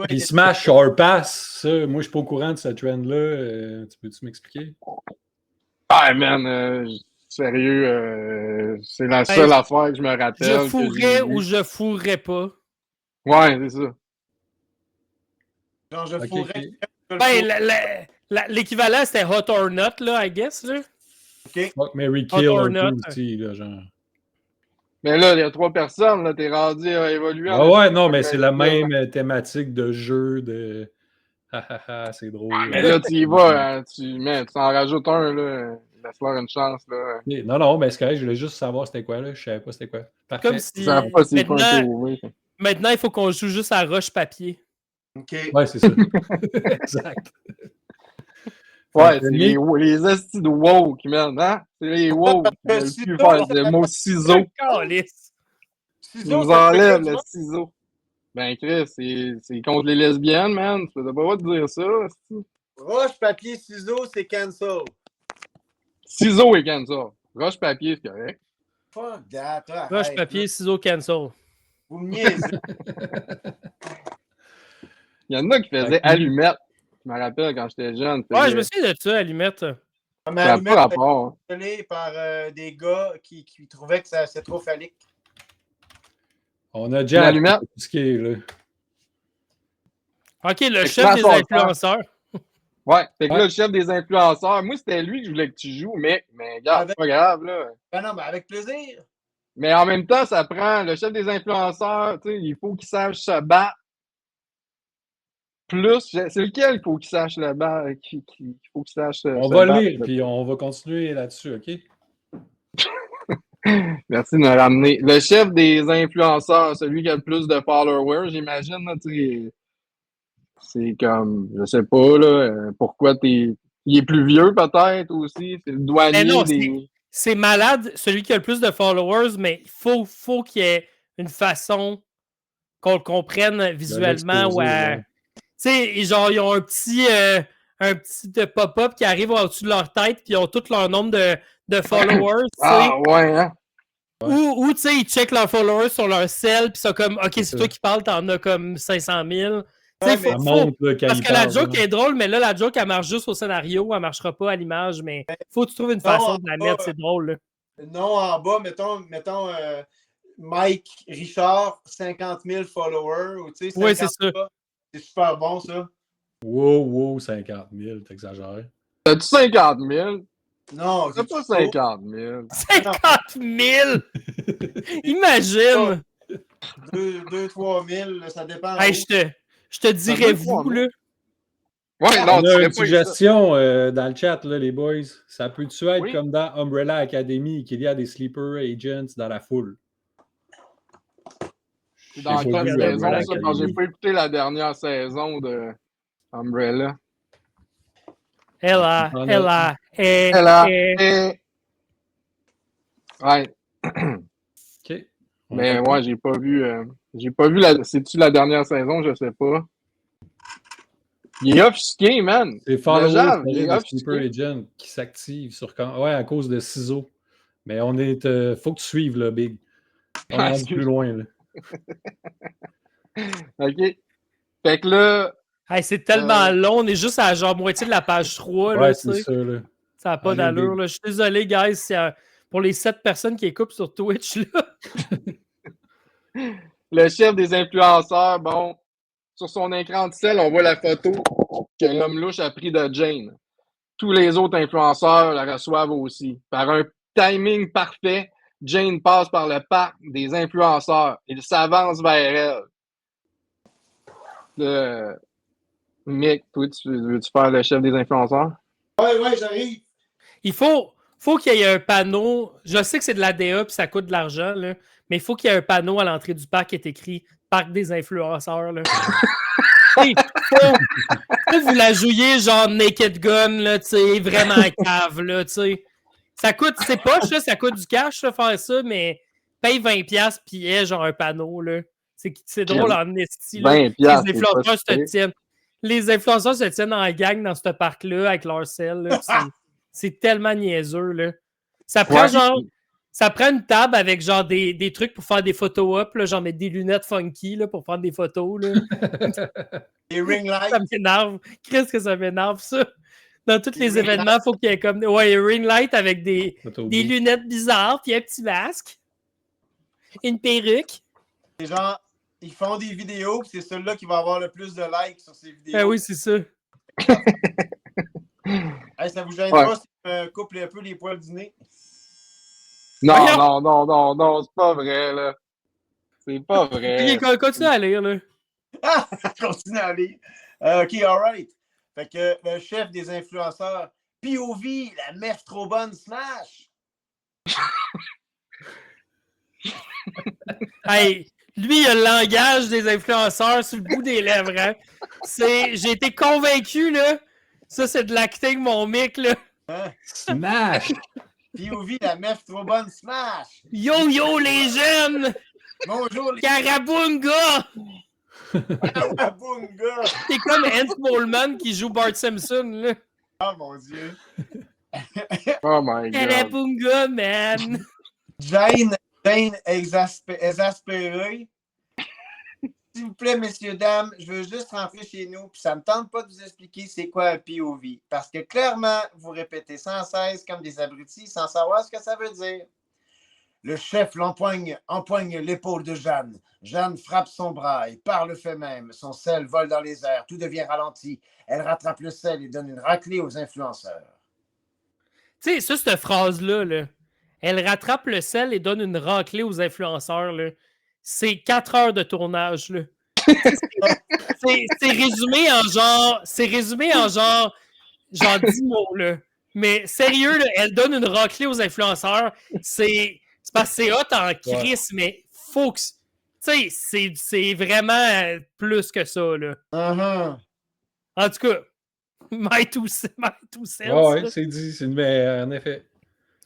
Puis Smash or Pass, ça, moi, je suis pas au courant de ce trend-là. Tu peux-tu m'expliquer? Ah, man, sérieux, c'est la seule affaire que je me rappelle. Je fourrais ou je fourrais pas. Ouais, c'est ça. Genre, je fourrais. Ben, l'équivalent, c'était Hot or Not, là, I guess, là. OK. Fuck, Mary Kill un peu aussi, là, genre. Mais là, il y a 3 personnes, là, t'es rendu à évoluer. Ouais, non, mais c'est la même thématique de jeu, de... c'est drôle. Ah, mais là, tu y vas, tu t'en rajoutes un, là. Laisse-leur une chance, là. Non, mais c'est correct, je voulais juste savoir c'était quoi, là. Je savais pas c'était quoi. Parfait. Comme si... pas c'est quoi un POV. Maintenant, il faut qu'on joue juste à roche-papier. OK. Ouais, c'est ça. Exact. Ouais, c'est les estis de woke, man, hein? C'est les woke qui veulent plus faire le mot ciseau. Ils nous enlèvent le ciseau. Ben, Chris, c'est contre les lesbiennes, man. Tu peux pas te dire ça. Roche, papier, ciseaux, c'est cancel. Ciseaux et cancel. Roche, papier, c'est correct. Fuck that. Roche, papier, ciseaux, cancel. Vous me niaisez. Il y en a qui faisaient allumettes. Je me rappelle quand j'étais jeune. Ouais, je me souviens de ça, allumette. Ça n'a pas rapport. Par des gars qui trouvaient que c'est trop phallique. On a déjà tout ce qui est là. OK, le chef des influenceurs. Ouais, fait que là, le chef des influenceurs, moi, c'était lui que je voulais que tu joues, mais regarde, c'est pas grave, là. Ben non, mais avec plaisir. Mais en même temps, ça prend le chef des influenceurs, tu sais, il faut qu'il sache se battre. Plus, c'est lequel il faut qu'il sache le battre, qu'il faut qu'il sache on va le lire, puis on va continuer là-dessus, OK? Merci de me ramener. Le chef des influenceurs, celui qui a le plus de followers, j'imagine, c'est comme, je sais pas, là, pourquoi il est plus vieux peut-être aussi, c'est le douanier non, des... C'est malade, celui qui a le plus de followers, mais il faut qu'il y ait une façon qu'on le comprenne visuellement. Ouais. Tu sais, genre, ils ont un petit pop-up qui arrive au-dessus de leur tête, puis ils ont tout leur nombre de followers. Ah, ouais, hein? Ou tu sais, ils checkent leurs followers sur leur cell, puis c'est comme, OK, c'est toi qui parles, t'en as comme 500 000. Ouais, parce que la joke est drôle, mais là, la joke, elle marche juste au scénario, elle marchera pas à l'image, mais faut que tu trouves une façon de la mettre, c'est drôle. Là. Non, en bas, mettons Mike Richard, 50 000 followers. Oui, c'est ça. C'est super bon, ça. Wow, 50 000, t'exagères. T'as-tu 50 000? Non, c'est pas 50 000. 50 000! Imagine! 2-3 000, ça dépend. Hey, je te dirais vous, là. Ouais, non, on a une suggestion dans le chat, là, les boys. Ça peut-tu être comme dans Umbrella Academy, qu'il y a des sleeper agents dans la foule? C'est dans quelle saison, ça? Quand j'ai pas écouté la dernière saison de Umbrella. Ella. Ouais. OK. Mais ouais, j'ai pas vu c'est-tu la dernière saison? Je sais pas. Il est offusqué, man. C'est Follower, le Sleeper Agent qui s'active sur à cause de ciseaux. Mais faut que tu suives, là, Big. On est plus loin, là. OK. Fait que là... Hey, c'est tellement long, on est juste à genre moitié de la page 3. Ouais, c'est ça, là. Ça n'a pas d'allure, là. Je suis désolé, guys, pour les 7 personnes qui écoutent sur Twitch, là. Le chef des influenceurs, bon, sur son écran de sel, on voit la photo que l'homme louche a pris de Jane. Tous les autres influenceurs la reçoivent aussi. Par un timing parfait, Jane passe par le parc des influenceurs. Il s'avance vers elle. Là, Mick, toi, veux-tu faire le chef des influenceurs? Ouais, j'arrive. Il faut qu'il y ait un panneau. Je sais que c'est de l'ADA puis ça coûte de l'argent, là, mais il faut qu'il y ait un panneau à l'entrée du parc qui est écrit Parc des influenceurs. Là. faut vous la jouiez genre Naked Gun, là, vraiment cave. Là, ça coûte, c'est poche, là, ça coûte du cash là, faire ça, mais paye 20$ puis il y a genre un panneau. Là. C'est drôle en esti. 20$, les influenceurs se tiennent. Les influenceurs se tiennent en gang dans ce parc-là avec leur sel. Là, c'est tellement niaiseux. Là. Ça prend ça prend une table avec genre des trucs pour faire des photos up, là, genre mettre des lunettes funky là, pour prendre des photos. Là. Les ring lights. Ça m'énerve. Qu'est-ce que ça m'énerve, ça? Dans tous les événements, il faut qu'il y ait comme ring light avec des lunettes bizarres, puis un petit masque, une perruque. C'est genre, ils font des vidéos, puis c'est celui-là qui va avoir le plus de likes sur ces vidéos. Ben oui, c'est ça. Hey, ça vous gêne pas si je couple un peu les poils du nez? Non, c'est pas vrai, là. C'est pas vrai. Ok, continue à lire, là. Continue à lire. OK, alright. Fait que le chef des influenceurs, POV, la mef trop bonne smash. Hey, lui, il a le langage des influenceurs sur le bout des lèvres. Hein. J'ai été convaincu, là. Ça, c'est de l'acting, mon mic, là. Hein? Smash! POV, la mef trop bonne smash. Yo, les jeunes! Bonjour, les Karabunga! Karabunga! C'est comme Hans Moleman qui joue Bart Simpson, là. Oh mon Dieu! Oh my God! Karabunga, man! Jane exaspérée. S'il vous plaît, messieurs, dames, je veux juste rentrer chez nous, puis ça ne me tente pas de vous expliquer c'est quoi un POV. Parce que clairement, vous répétez sans cesse comme des abrutis sans savoir ce que ça veut dire. Le chef empoigne l'épaule de Jeanne. Jeanne frappe son bras et par le fait même, son sel vole dans les airs, tout devient ralenti. Elle rattrape le sel et donne une raclée aux influenceurs. Tu sais, ça, cette phrase-là, là, elle rattrape le sel et donne une raclée aux influenceurs, là. C'est 4 heures de tournage, là. c'est résumé en genre 10 mots, là. Mais sérieux, là, elle donne une raclée aux influenceurs. C'est parce que c'est hot en crise, mais faut que... Tu sais, c'est vraiment plus que ça, là. En tout cas, my two cents. Ouais, c'est dit, mais en effet.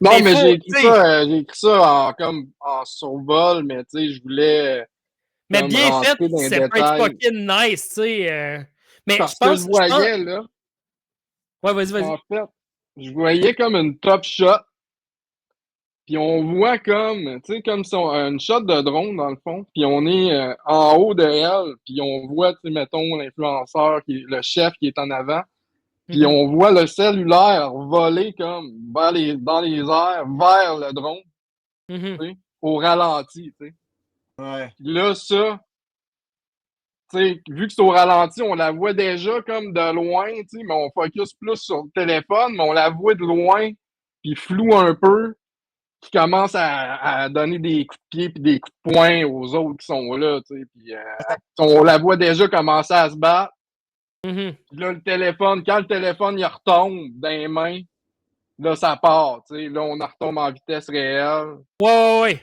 Non, mais j'ai écrit ça en survol, mais tu sais, je voulais. Mais bien fait, c'est pas fucking nice, tu sais. Mais parce je pense que je voyais, là. Ouais, vas-y. En fait, je voyais comme une top shot. Puis on voit comme, tu sais, comme une shot de drone, dans le fond. Puis on est en haut de elle. Puis on voit, tu sais, mettons, l'influenceur, le chef qui est en avant. Puis on voit le cellulaire voler comme dans les airs vers le drone, tu sais, au ralenti, tu sais. Ouais. Puis là, ça, tu sais, vu que c'est au ralenti, on la voit déjà comme de loin, tu sais, mais on focus plus sur le téléphone, mais on la voit de loin, puis floue un peu, qui commence à donner des coups de pied puis des coups de poing aux autres qui sont là, tu sais. Puis on la voit déjà commencer à se battre. Puis là, quand le téléphone il retombe dans les mains, là, ça part. Tu sais, là, on en retombe en vitesse réelle. Ouais.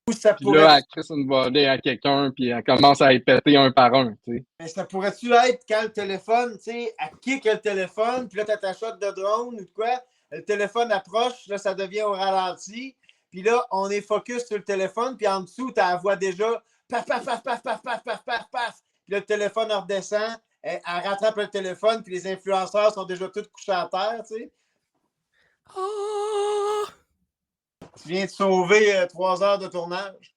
Puis là, elle crisse une volée à quelqu'un, puis elle commence à y péter un par un. Tu sais. Mais ça pourrait-tu être quand le téléphone, tu sais, elle kick le téléphone, puis là, t'as ta shot de drone ou de quoi, le téléphone approche, là, ça devient au ralenti, puis là, on est focus sur le téléphone, puis en dessous, t'as la voix déjà, paf, paf, paf, paf, paf, paf, paf, paf, paf, puis là, le téléphone redescend, elle rattrape le téléphone, puis les influenceurs sont déjà tous couchés à terre, tu sais. Oh! Tu viens de sauver 3 heures de tournage.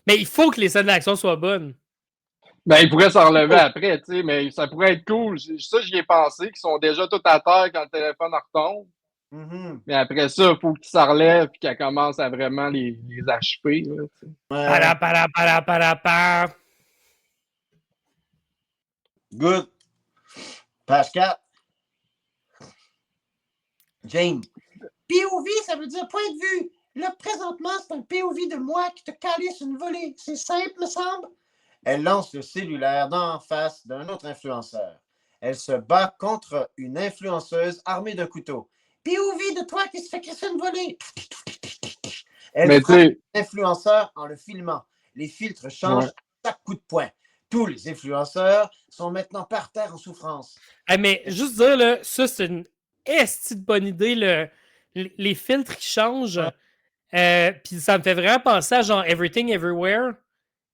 Mais il faut que les scènes d'action soient bonnes. Ben, ils pourraient s'en relever après, tu sais, mais ça pourrait être cool. Ça, j'y ai pensé, qu'ils sont déjà tous à terre quand le téléphone retombe. Mais après ça, il faut qu'ils s'en relèvent et qu'elle commence à vraiment les achever. Là, Para. Good. Page 4. Jane. POV, ça veut dire point de vue. Là, présentement, c'est un POV de moi qui te calisse une volée. C'est simple, me semble. Elle lance le cellulaire d'en face d'un autre influenceur. Elle se bat contre une influenceuse armée d'un couteau. POV de toi qui se fait crisser une volée. Elle Mais frappe tu l'influenceur en le filmant. Les filtres changent à chaque coup de poing. Tous les influenceurs sont maintenant par terre en souffrance. Hey, mais juste dire, là, ça, c'est une esti de bonne idée, les filtres qui changent. Puis ça me fait vraiment penser à genre Everything Everywhere.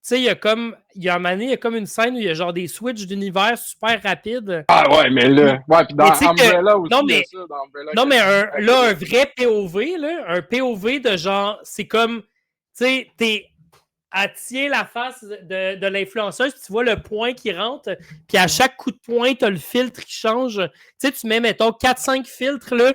Tu sais, il y a un moment donné, il y a comme une scène où il y a genre des switches d'univers super rapides. Ah ouais, mais là. Ouais, puis dans Mais tu sais que- Umbrella aussi, non, il y a mais- ça. Dans Umbrella Non, mais Academy. un vrai POV, là, un POV de genre, c'est comme, tu sais, elle tient la face de l'influenceuse, tu vois le point qui rentre, puis à chaque coup de poing, tu as le filtre qui change. Tu sais, tu mets, mettons, 4-5 filtres, là.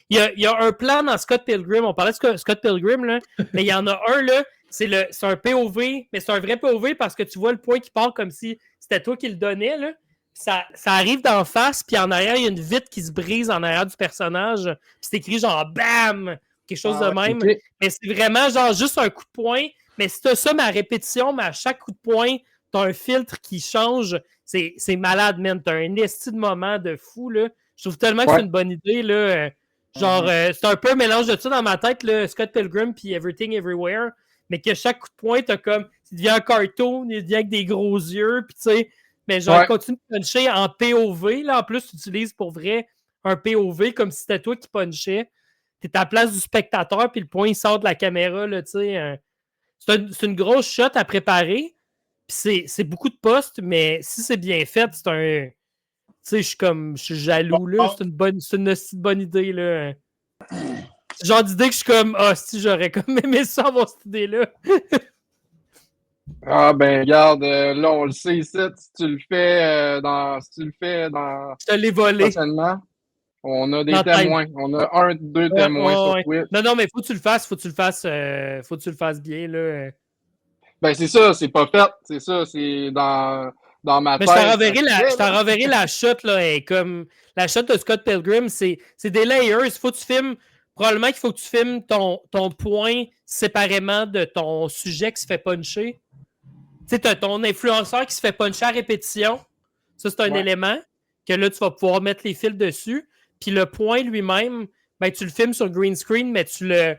Il y a un plan dans Scott Pilgrim, on parlait de Scott Pilgrim, là, mais il y en a un, là, c'est un POV, mais c'est un vrai POV parce que tu vois le point qui part comme si c'était toi qui le donnais, là. Ça arrive d'en face, puis en arrière, il y a une vitre qui se brise en arrière du personnage, puis c'est écrit genre BAM! Quelque chose de même. Ok. Mais c'est vraiment genre juste un coup de poing. Mais si t'as ça, ma répétition, mais à chaque coup de poing, t'as un filtre qui change. C'est malade, man. T'as un esti de moment de fou, là. Je trouve tellement que c'est une bonne idée, là. C'est un peu un mélange de ça dans ma tête, là, Scott Pilgrim puis Everything Everywhere. Mais que chaque coup de poing, t'as comme. Il devient un cartoon, il devient avec des gros yeux, puis tu sais. Mais genre, il continue de puncher en POV, là. En plus, tu utilises pour vrai un POV comme si c'était toi qui punchais. T'es à la place du spectateur, puis le point, il sort de la caméra, là, tu sais. C'est une grosse shot à préparer. Puis c'est beaucoup de postes, mais si c'est bien fait, c'est un. Tu sais, je suis jaloux, là. C'est une bonne idée, là. C'est le genre d'idée que je suis comme, si j'aurais comme aimé ça avoir cette idée-là. Ah ben regarde, là on le sait ici, si tu le fais Je te l'ai volé. prochainement, on a des Dans témoins. On a 2 témoins sur Twitch. Non, mais faut que tu le fasses, faut que tu le fasses bien, là. Ben c'est ça, c'est pas fait. C'est ça, c'est dans ma Mais tête. je t'en renverrai la shot, là, comme la shot de Scott Pilgrim, c'est des layers. Faut que tu filmes, probablement qu'il faut que tu filmes ton point séparément de ton sujet qui se fait puncher. Tu sais, t'as ton influenceur qui se fait puncher à répétition. Ça, c'est un élément que là, tu vas pouvoir mettre les fils dessus. Puis le point lui-même, ben, tu le filmes sur green screen, mais tu le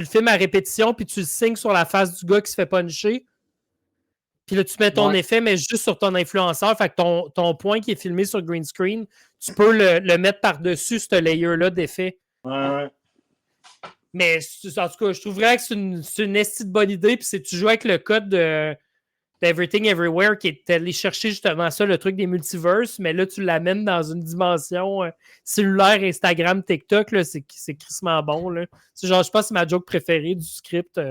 filmes à répétition, puis tu le signes sur la face du gars qui se fait puncher. Puis là, tu mets ton effet, mais juste sur ton influenceur. Fait que ton point qui est filmé sur green screen, tu peux le mettre par-dessus ce layer-là d'effet. Ouais. Mais en tout cas, je trouve vraiment que c'est une esti de bonne idée. Puis tu joues avec le code d'Everything Everywhere qui est allé chercher justement ça, le truc des multiverses. Mais là, tu l'amènes dans une dimension cellulaire, Instagram, TikTok. Là, c'est crissement bon. Là. C'est genre, je pense que c'est ma joke préférée du script.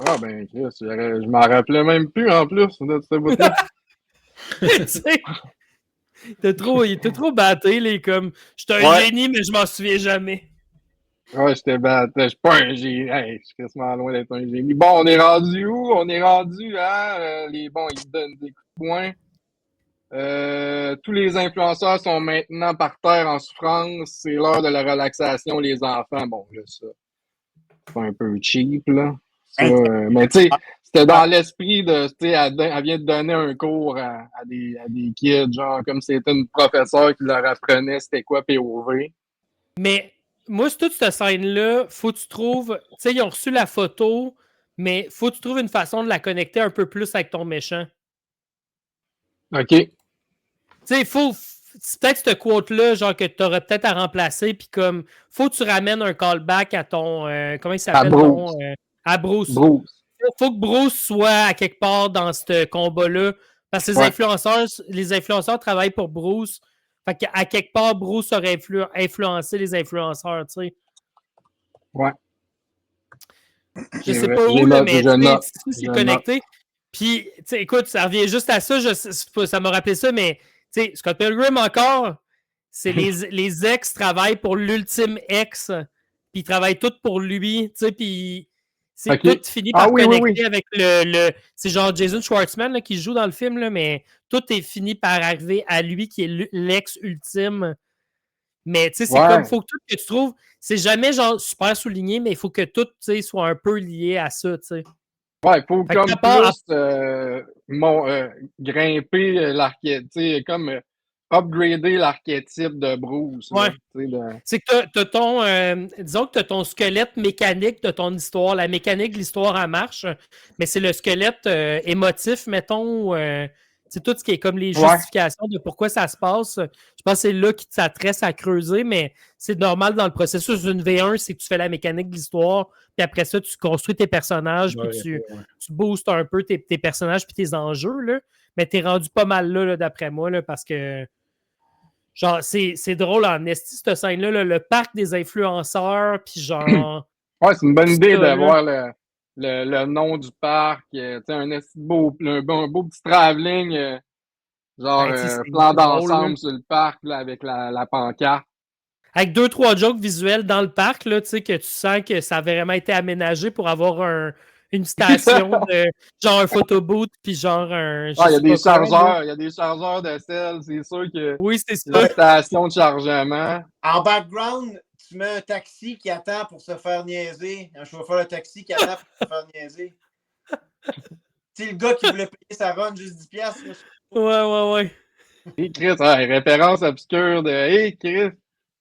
Ah ben Chris, je m'en rappelais même plus en plus de ce bout-là. Tu sais, il était trop batté, les comme. Je suis un génie, mais je m'en souviens jamais. Ouais, j'étais battu. Je suis pas un génie. Hey, je suis quasiment loin d'être un génie. Bon, on est rendu où? On est rendu à ils donnent des coups de poing. Tous les influenceurs sont maintenant par terre en souffrance. C'est l'heure de la relaxation, les enfants. Bon, là, ça, c'est un peu cheap, là. Ça, mais tu sais, c'était dans l'esprit de, tu sais, elle vient de donner un cours à des kids, genre, comme c'était une professeure qui leur apprenait c'était quoi POV. Mais moi, c'est toute cette scène-là, faut que tu trouves, tu sais, ils ont reçu la photo, mais faut que tu trouves une façon de la connecter un peu plus avec ton méchant. OK. Tu sais, c'est peut-être cette quote-là, genre, que tu aurais peut-être à remplacer, puis comme, faut que tu ramènes un callback à ton, comment il s'appelle? À Bruce. Faut que Bruce soit à quelque part dans ce combat-là, parce que les influenceurs travaillent pour Bruce. Fait qu'à quelque part, Bruce aurait influencé les influenceurs, tu sais. Ouais. Je sais pas où, là, mais c'est connecté. Puis, tu sais, écoute, ça revient juste à ça. Ça m'a rappelé ça, mais, tu sais, Scott Pilgrim encore, c'est les ex travaillent pour l'ultime ex. Puis ils travaillent tous pour lui, tu sais, puis c'est tout fini par connecter avec c'est genre Jason Schwartzman là, qui joue dans le film, là, mais tout est fini par arriver à lui qui est l'ex ultime. Mais tu sais, c'est comme, faut que tout que tu trouves, c'est jamais genre super souligné, mais il faut que tout soit un peu lié à ça, tu sais. Ouais, il faut Fait que comme à part- grimper l'archétype, tu sais, comme upgrader l'archétype de Bruce. Ouais. Là, tu sais, C'est que t'as ton, disons que tu as ton squelette mécanique de ton histoire. La mécanique de l'histoire en marche, mais c'est le squelette émotif, mettons. C'est tout ce qui est comme les Ouais. justifications de pourquoi ça se passe. Je pense que c'est là qui t'adresse à creuser, mais c'est normal dans le processus d'une V1, c'est que tu fais la mécanique de l'histoire, puis après ça, tu construis tes personnages, puis tu boostes un peu tes personnages puis tes enjeux. Là. Mais t'es rendu pas mal là d'après moi, là, parce que genre, c'est drôle en esti, cette scène-là, là, le parc des influenceurs, puis genre... Ouais, c'est une bonne idée ça, là. d'avoir le nom du parc, tu sais, un beau petit travelling, genre Ben, tu sais, c'est plan drôle, d'ensemble là. sur le parc là, avec la pancarte. Avec 2-3 jokes visuels dans le parc, là, tu sais, que tu sens que ça a vraiment été aménagé pour avoir une station de genre un photobooth, puis genre un... Ah, il y a sais pas des quoi, là. chargeurs, il y a des chargeurs de sel, c'est sûr que Oui, c'est c'est ça. la station de chargement. En background, tu mets un taxi qui attend pour se faire niaiser. Un chauffeur de taxi qui attend pour se faire niaiser. Tu sais, le gars qui voulait payer sa run juste 10$. Là. Ouais. Et Chris, référence obscure de Hey Chris,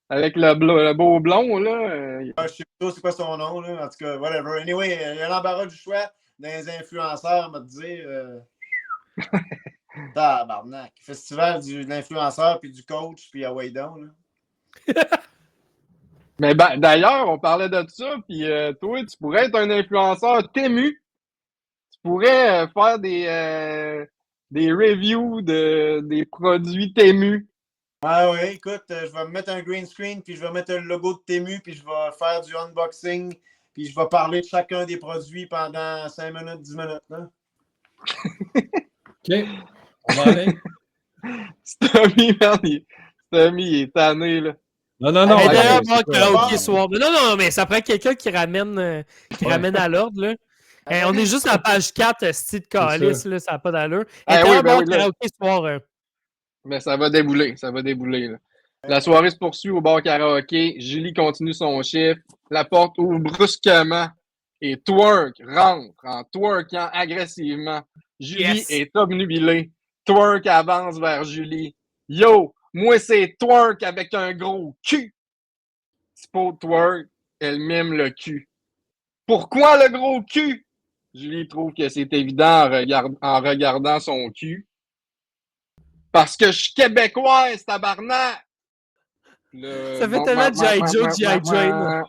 avec le beau blond, là. Je sais pas c'est quoi son nom, là. En tout cas, whatever. Anyway, il y a l'embarras du choix dans les influenceurs, on va te dire. Tabarnak. Festival de l'influenceur, puis du coach, puis Away Down. Mais d'ailleurs, on parlait de ça, puis toi, tu pourrais être un influenceur Temu. Tu pourrais faire des reviews des produits Temu. Ah oui, écoute, je vais me mettre un green screen, puis je vais mettre le logo de Temu, puis je vais faire du unboxing, puis je vais parler de chacun des produits pendant 5 minutes, 10 minutes. Là. OK. On va aller. Tommy, il est tanné, là. Non. Mais attends, d'ailleurs, c'est bon, pas- karaoké soir. Non, mais ça prend quelqu'un qui ramène à l'ordre, là. On est juste à la page 4, style de calice, là, ça n'a pas d'allure. Oui, Bon, oui, là. karaoké soir. Mais ça va débouler, là. La soirée se poursuit au bar karaoké. Julie continue son chiffre. La porte ouvre brusquement et Twerk rentre en twerkant agressivement. Julie est obnubilée. Twerk avance vers Julie. Yo, moi c'est Twerk avec un gros cul. Typo Twerk, elle mime le cul. Pourquoi le gros cul? Julie trouve que c'est évident en regardant son cul. Parce que je suis québécoise, tabarnak! Ça fait tellement G.I. Joe, G.I. Jane.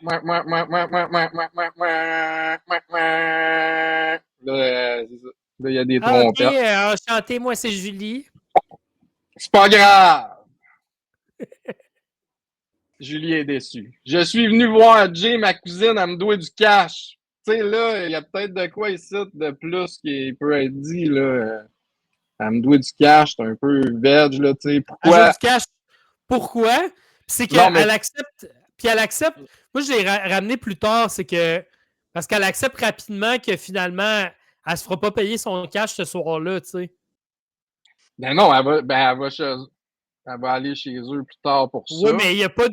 Là, il y a des trompettes. OK, enchantez-moi, c'est Julie. C'est pas grave! Julie est déçue. Je suis venu voir Jay, ma cousine, elle me doit du cash. Tu sais, là, il y a peut-être de quoi ici de plus qui peut être dit, là. Elle me doit du cash, c'est un peu veg, là, tu sais. Pourquoi? Elle joue du cash. Pourquoi? C'est qu'elle accepte. Puis elle accepte. Moi, je l'ai ramené plus tard, c'est que. Parce qu'elle accepte rapidement que finalement, elle se fera pas payer son cash ce soir-là, tu sais. Ben non, elle va aller chez eux plus tard pour ça. Oui, mais il n'y a pas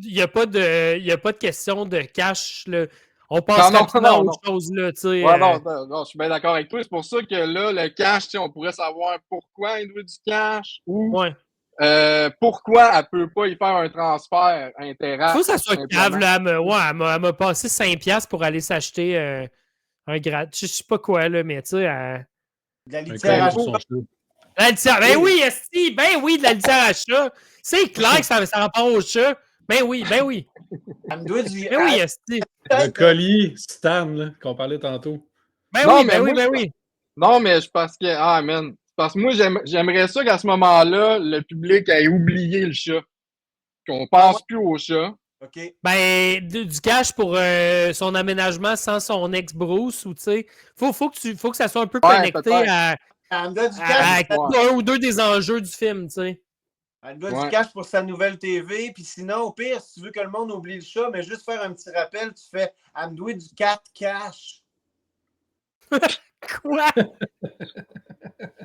de question de cash, là. On passe rapidement à autre chose, là, tu sais. Ouais, non, je suis bien d'accord avec toi. C'est pour ça que là, le cash, on pourrait savoir pourquoi il doit du cash ou pourquoi elle peut pas y faire un transfert interact. Faut que ça soit cave, là. Elle m'a passé 5$ pour aller s'acheter un grade. Je sais pas quoi, là, mais tu sais. De la litière à chat. Ben oui, esti! Ben oui, de la litière à chat! C'est clair que ça rapporte au chat! Ben oui! Elle me doit du... Ben oui, esti! Le collier Stan, là, qu'on parlait tantôt. Ben oui! Non, mais je pense que... Ah, man! Parce que moi, j'aimerais ça qu'à ce moment-là, le public ait oublié le chat. Qu'on pense plus au chat. OK. Ben, du cash pour son aménagement sans son ex-Bruce, ou tu sais... Faut que ça soit un peu connecté à Elle me doit du cash. Un ou deux des enjeux du film, tu sais. Elle me doit du cash pour sa nouvelle TV. Puis sinon, au pire, si tu veux que le monde oublie le chat, mais juste faire un petit rappel, tu fais elle me doit du 4 cash. Quoi?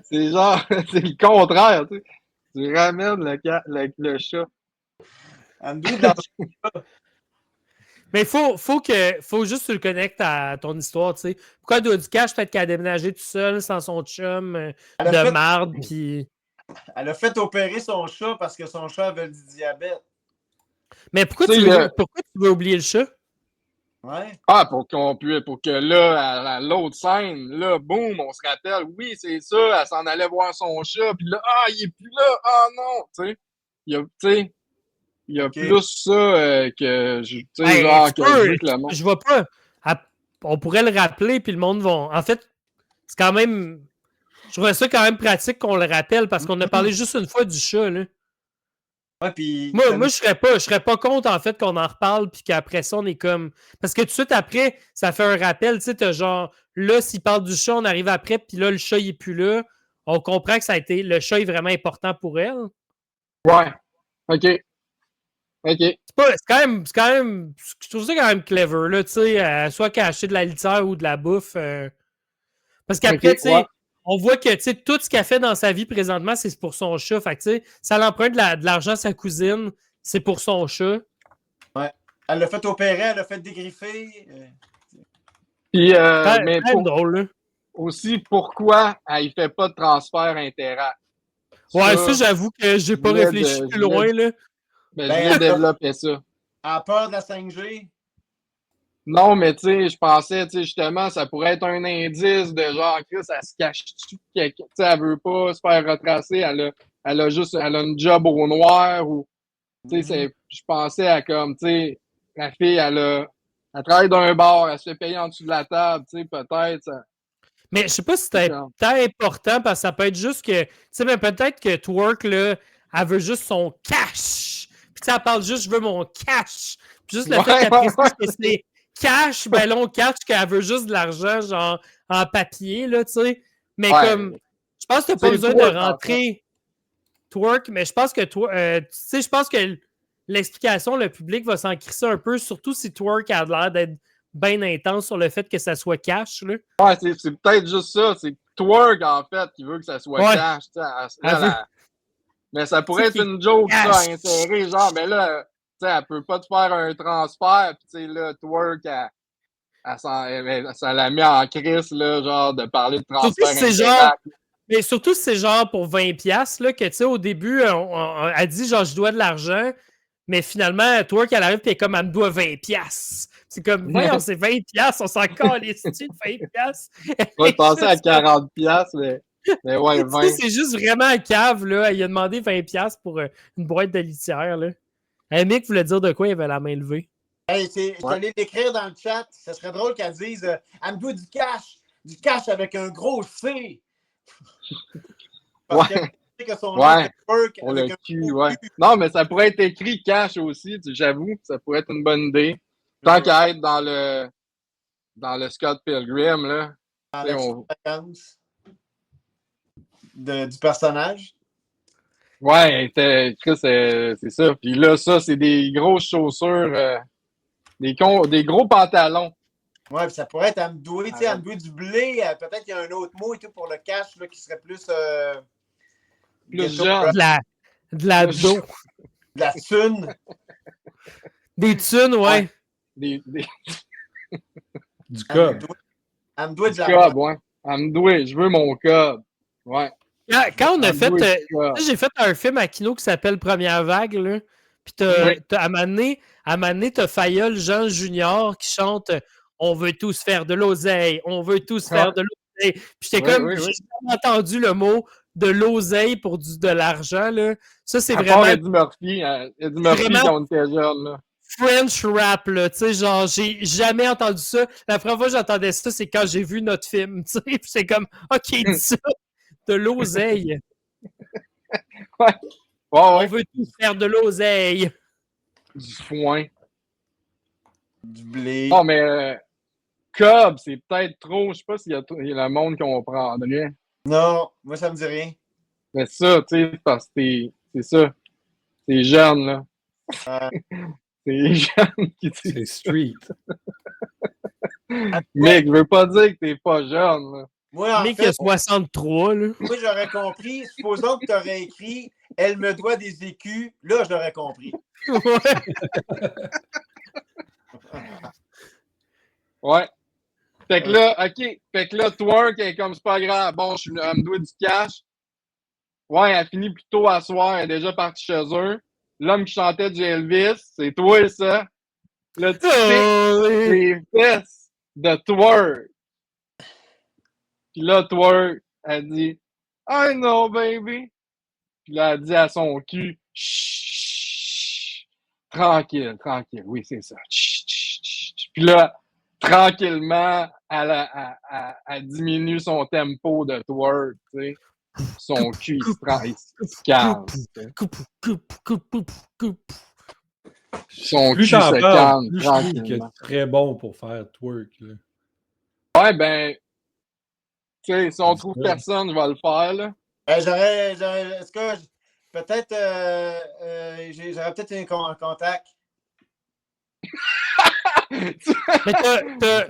C'est genre, c'est le contraire, tu sais. Tu ramènes le chat. Elle me doit de l'argent. Mais faut juste que tu le connectes à ton histoire, tu sais. Pourquoi elle doit du cash, peut-être qu'elle a déménagé tout seul, sans son chum, de marde, puis... Elle a fait opérer son chat parce que son chat avait du diabète. Mais pourquoi tu veux oublier le chat? Ouais. Ah, pour que là, à l'autre scène, là, boum, on se rappelle, oui, c'est ça, elle s'en allait voir son chat, puis là, il est plus là, non, tu sais. Il y a plus ça que, tu sais, genre, que je veux que le monde... Je vois pas. On pourrait le rappeler, puis le monde va... En fait, c'est quand même... Je trouvais ça quand même pratique qu'on le rappelle, parce qu'on a parlé juste une fois du chat, là. Ouais, puis... Moi, je serais pas contre, en fait, qu'on en reparle, puis qu'après ça, on est comme... Parce que tout de suite après, ça fait un rappel, tu sais, t'as genre... Là, s'il parle du chat, on arrive après, puis là, le chat, il est plus là. On comprend que ça a été... Le chat est vraiment important pour elle. Ouais. OK. C'est quand même... Je trouve ça quand même clever, là, tu sais, soit qu'elle a acheté de la litière ou de la bouffe. Parce qu'après, tu sais, on voit que, tu sais, tout ce qu'elle fait dans sa vie présentement, c'est pour son chat. Fait que, tu sais, ça l'emprunte de l'argent à sa cousine, c'est pour son chat. Ouais. Elle l'a fait opérer, elle l'a fait dégriffer. Puis, mais drôle, là. Aussi, pourquoi elle ne fait pas de transfert Interact? Ouais, ça, j'avoue que j'ai pas réfléchi plus loin, là. Je voulais développer ça. Elle a peur de la 5G? Non, mais tu sais, je pensais, tu sais, justement, ça pourrait être un indice de genre, Chris, elle se cache-tu, tu sais, elle veut pas se faire retracer, elle a une job au noir, ou, tu sais, je pensais à comme, tu sais, la fille, elle travaille dans un bar, elle se fait payer en dessous de la table, tu sais, peut-être, ça... Mais je sais pas si c'est tant important, parce que ça peut être juste que, tu sais, mais peut-être que Twerk, là, elle veut juste son cash. Puis tu sais, elle parle juste, je veux mon cash. Puis juste le fait qu'elle précise que c'est cash, ben là, on cache qu'elle veut juste de l'argent, genre, en papier, là, tu sais. Mais comme, je pense que t'as pas besoin de rentrer Twerk, mais je pense que, tu sais, je pense que l'explication, le public va s'en crisser un peu, surtout si Twerk a l'air d'être bien intense sur le fait que ça soit cash, là. Ouais, c'est peut-être juste ça. C'est Twerk, en fait, qui veut que ça soit cash. Mais ça pourrait être une joke, ça, à insérer. Genre, mais là, tu sais, elle peut pas te faire un transfert. Puis, tu sais, là, Twerk, ça la met en crise, là, genre, de parler de transfert. Mais surtout si c'est genre pour 20$, là, que, tu sais, au début, elle dit, genre, je dois de l'argent. Mais finalement, Twerk, elle arrive et comme elle me doit 20$. C'est comme, voyons, c'est 20$, on s'en calisse-tu de 20$? Je vais passer à 40$, mais ouais, 20$. C'est juste vraiment un cave, là. Il a demandé 20$ pour une boîte de litière, là. Mick voulait dire de quoi il avait la main levée. Hey, je vais aller l'écrire dans le chat. Ça serait drôle qu'elle dise elle me doit du cash avec un gros C. Parce que son pour le cul, ouais. Non, mais ça pourrait être écrit cash aussi, j'avoue, ça pourrait être une bonne idée. Tant qu'à être dans le Scott Pilgrim, là. Dans du personnage. Ouais, c'est ça. Puis là, ça, c'est des grosses chaussures, des gros pantalons. Ouais, puis ça pourrait être amdoué, tu sais, amdoué du blé. Peut-être qu'il y a un autre mot et tout pour le cash là, qui serait plus. Plus jeune. De la dos. De la thune. Des thunes, ouais. Du cob. Amdoué de la cob, ouais. Amdoué, je veux mon cob. Ouais. Quand on a fait. J'ai fait un film à Kino qui s'appelle Première Vague, là. Puis à un moment donné, t'as Fayol Jean Junior qui chante On veut tous faire de l'oseille, on veut tous faire de l'oseille. Puis j'étais j'ai jamais entendu le mot de l'oseille pour de l'argent, là. Ça, c'est vraiment. Eddie Murphy quand on était jeune, là. French rap, là, tu sais, genre, j'ai jamais entendu ça. La première fois que j'entendais ça, c'est quand j'ai vu notre film, tu sais, puis c'est comme, OK, dis ça, de l'oseille. Ouais. On veut tous faire de l'oseille. Du foin. Du blé. Non, mais cob, c'est peut-être trop. Je sais pas s'il y a le monde qui comprendrait. Non, moi, ça me dit rien. Mais ça, tu sais, parce que c'est ça. C'est jeune, là. C'est les jeunes qui disent. C'est street. Mec, je veux pas dire que t'es pas jeune, là. Moi, Mec, il y a 63, là. Moi, j'aurais compris. Supposons que tu aurais écrit « Elle me doit des écus », là, j'aurais compris. Ouais. Fait que là, OK. Fait que là, twerk, elle est comme c'est pas grave. Bon, elle me doit du cash. Ouais, elle finit plus tôt à soir. Elle est déjà partie chez eux. L'homme qui chantait du Elvis, c'est toi, ça. Là, tu fixes les fesses de twerk. Puis là, twerk, elle dit I know, baby. Puis là, elle dit à son cul chut, tranquille, tranquille. Oui, c'est ça. Chut, chut, chut. Puis là, tranquillement, elle diminue son tempo de twerk, tu sais. Son cul, il se calme. Son Plus cul t'en se parles, calme plus je trouve que tranquillement. c'est très bon pour faire twerk. Là. Ouais, ben, tu sais, si on trouve personne, je vais le faire, là. Est-ce que peut-être j'aurais peut-être un contact. Tu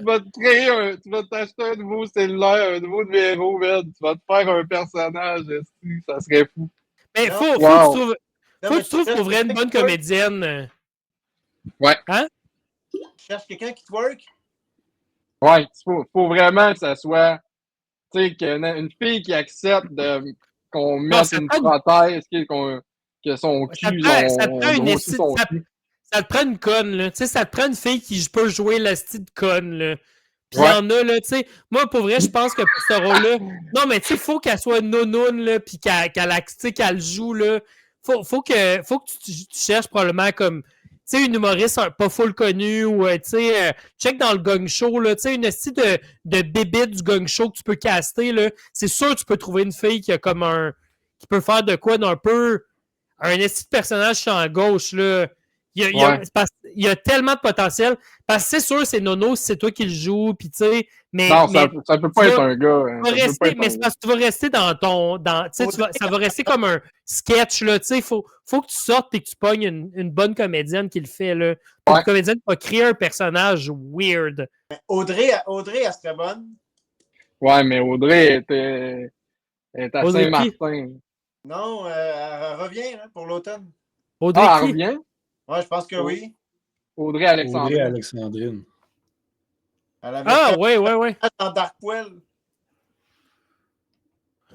vas te créer tu vas t'acheter un nouveau cellulaire, un nouveau numéro, man. Tu vas te faire un personnage, ça serait fou. Mais Non. faut Wow. que tu trouves pour vrai une bonne comédienne. Ouais. Hein? Tu cherches quelqu'un qui twerk? Ouais, faut vraiment que ça soit, tu sais, une fille qui accepte qu'on mette une prothèse, que son cul, ça te prend on une grossit son cul. ça te prend une conne, là. Tu sais, ça te prend une fille qui peut jouer la style de conne, là. Puis il Ouais. y en a, là, tu sais. Moi, pour vrai, je pense que pour ce rôle-là, non, mais tu sais, faut qu'elle soit nonoune, là, puis qu'elle joue, là. Faut que tu cherches probablement comme, tu sais, une humoriste pas full connue ou, tu sais, check dans le gong show, là, tu sais, une style de bébé du gong show que tu peux caster, là. C'est sûr que tu peux trouver une fille qui a comme qui peut faire de quoi d'un peu un esti de personnage champ gauche, là. Il y a tellement de potentiel. Parce que c'est sûr, c'est Nono, si c'est toi qui le joues, puis tu sais, Non, ça peut pas être un gars. Mais c'est parce que tu vas rester dans ton. Ça va rester comme un sketch, là. Tu sais, faut que tu sortes et que tu pognes une bonne comédienne qui le fait, là. Ouais. Une comédienne qui va créer un personnage weird. Audrey, elle serait bonne. Ouais, mais Audrey est à Audrey Saint-Martin. Non, elle revient hein, pour l'automne. Audrey elle qui? revient? Ouais, je pense que oui. Audrey Alexandrine. Audrey Alexandrine. Elle avait fait ouais. dans Darkwell.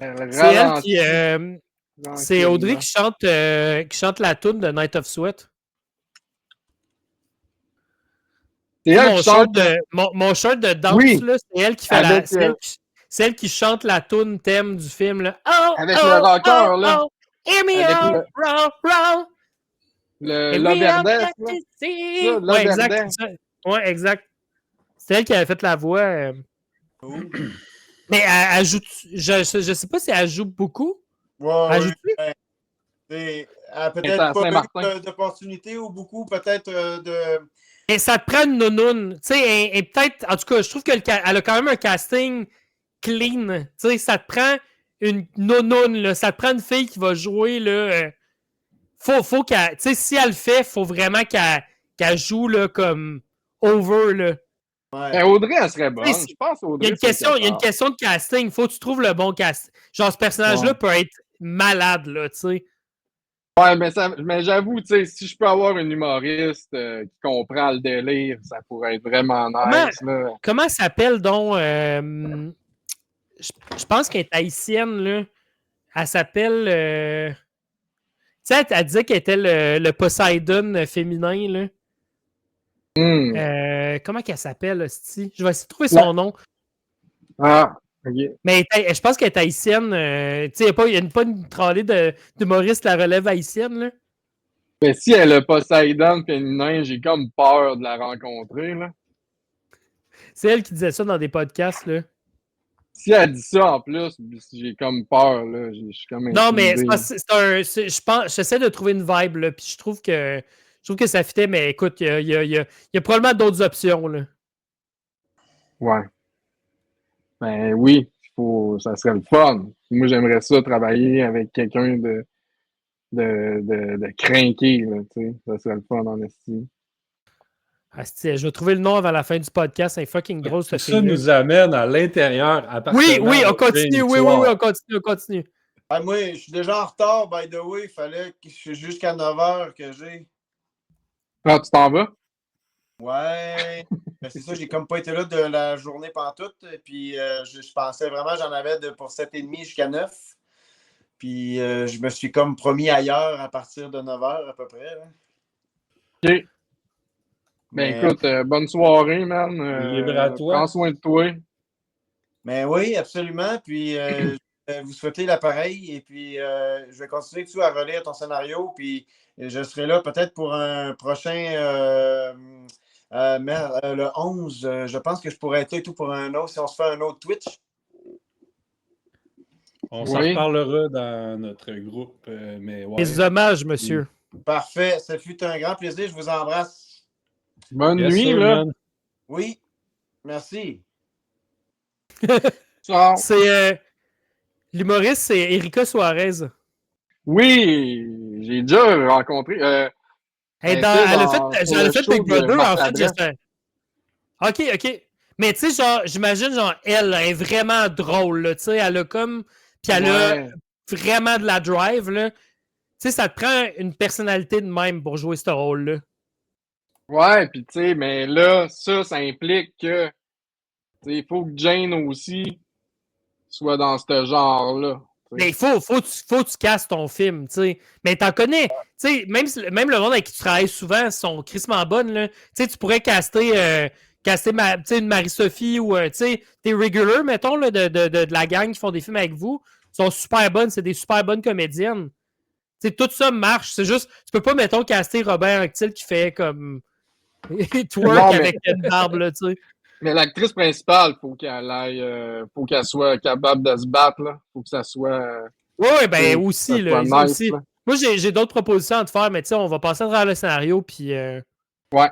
C'est elle qui. C'est Audrey qui chante la tune de Night of Sweat. C'est elle qui chante. Mon shirt de danse, oui. là, c'est elle qui fait c'est elle qui chante la tune thème du film. Là. Avec le rocker, là. Hear me out, roll. L'Oberdès, là. Ouais, exact. Ouais, exact. C'est elle qui avait fait la voix. Mais elle joue. Je sais pas si elle joue beaucoup. Ouais, elle joue elle a peut-être pas eu d'opportunité ou beaucoup, peut-être de. Et ça te prend une nounoune. Tu sais, et peut-être. En tout cas, je trouve qu'elle a quand même un casting clean. Tu sais, ça te prend une nounoune, là. Ça te prend une fille qui va jouer, là. Faut qu'elle. Tu sais, si elle le fait, faut vraiment qu'elle joue, là, comme over, là. Ouais. Ben, Audrey, elle serait bonne. Je pense Audrey. Il y a une question de casting. Faut que tu trouves le bon casting. Genre, ce personnage-là peut être malade, là, tu sais. Ouais, mais j'avoue, tu sais, si je peux avoir une humoriste qui comprend le délire, ça pourrait être vraiment nice. Comment elle s'appelle, donc? Je pense qu'elle est haïtienne, là. Elle s'appelle... Tu sais, elle disait qu'elle était le Poseidon féminin, là. Comment qu'elle s'appelle, hostie? Je vais essayer de trouver son nom. Ah, ok. Mais je pense qu'elle est haïtienne. Tu sais, il n'y a pas une tralée d'humoristes la relève haïtienne, là. Mais si elle a Poseidon féminin, j'ai comme peur de la rencontrer, là. C'est elle qui disait ça dans des podcasts, là. Si elle dit ça en plus, j'ai comme peur, là. Je suis comme non, mais je pense, j'essaie de trouver une vibe, là, puis je trouve que ça fitait, mais écoute, il y a probablement d'autres options, là. Ouais. Ben oui, ça serait le fun. Moi, j'aimerais ça travailler avec quelqu'un de crinqué, là, tu sais. Ça serait le fun en estime. Asti, je vais trouver le nom avant la fin du podcast. C'est fucking drôle, ça nous amène à l'intérieur. Oui, on continue. Oui, on continue. Ah, moi, je suis déjà en retard, by the way. Il fallait que je suis jusqu'à 9h que j'ai. Ah, tu t'en vas? Ouais. Ben, c'est ça, j'ai comme pas été là de la journée pantoute. Puis je pensais vraiment, j'en avais pour 7h30 jusqu'à 9. Puis je me suis comme promis ailleurs à partir de 9h à peu près. Là. OK. Ben Mais, écoute, bonne soirée, man. Libre à toi. Prends soin de toi. mais oui, absolument. Puis vous souhaitez l'appareil. Et puis je vais continuer tout à relire ton scénario. Puis je serai là peut-être pour un prochain le 11. Je pense que je pourrais être là et tout pour un autre si on se fait un autre Twitch. On s'en Oui. reparlera dans notre groupe. Mais ouais. Les hommages, monsieur. Parfait. Ça fut un grand plaisir. Je vous embrasse. Bonne Yes, nuit, sir, là. man. Oui. Merci. Ciao. C'est l'humoriste, c'est Erika Suarez. Oui, j'ai déjà rencontré. Elle était a sur fait le show Big de Brother, Marc en fait. Labrèche. OK. Mais tu sais, genre, j'imagine, genre, elle est vraiment drôle, là, tu sais, elle a comme... Puis elle a Ouais. vraiment de la drive, là. Tu sais, ça te prend une personnalité de même pour jouer ce rôle-là. Ouais, puis tu sais, mais là, ça implique que, tu sais, il faut que Jane aussi soit dans ce genre-là. Mais il faut que tu casses ton film, tu sais. Mais t'en connais. Tu sais, même le monde avec qui tu travailles souvent sont crissement bonnes, là. Tu sais, tu pourrais caster une Marie-Sophie ou, tu sais, tes regulars, mettons, là, de la gang qui font des films avec vous, sont super bonnes. C'est des super bonnes comédiennes. Tu sais, tout ça marche. C'est juste, tu peux pas, mettons, caster Robert Octil qui fait comme twerk Non, mais- avec une barbe, là, tu sais. Mais l'actrice principale, faut qu'elle aille, faut qu'elle soit capable de se battre, là. Faut que ça soit, Ouais, ben que aussi, ça là. soit nice, Aussi. là. Moi, j'ai d'autres propositions à te faire, mais tu sais, on va passer à travers le scénario, puis... Ouais.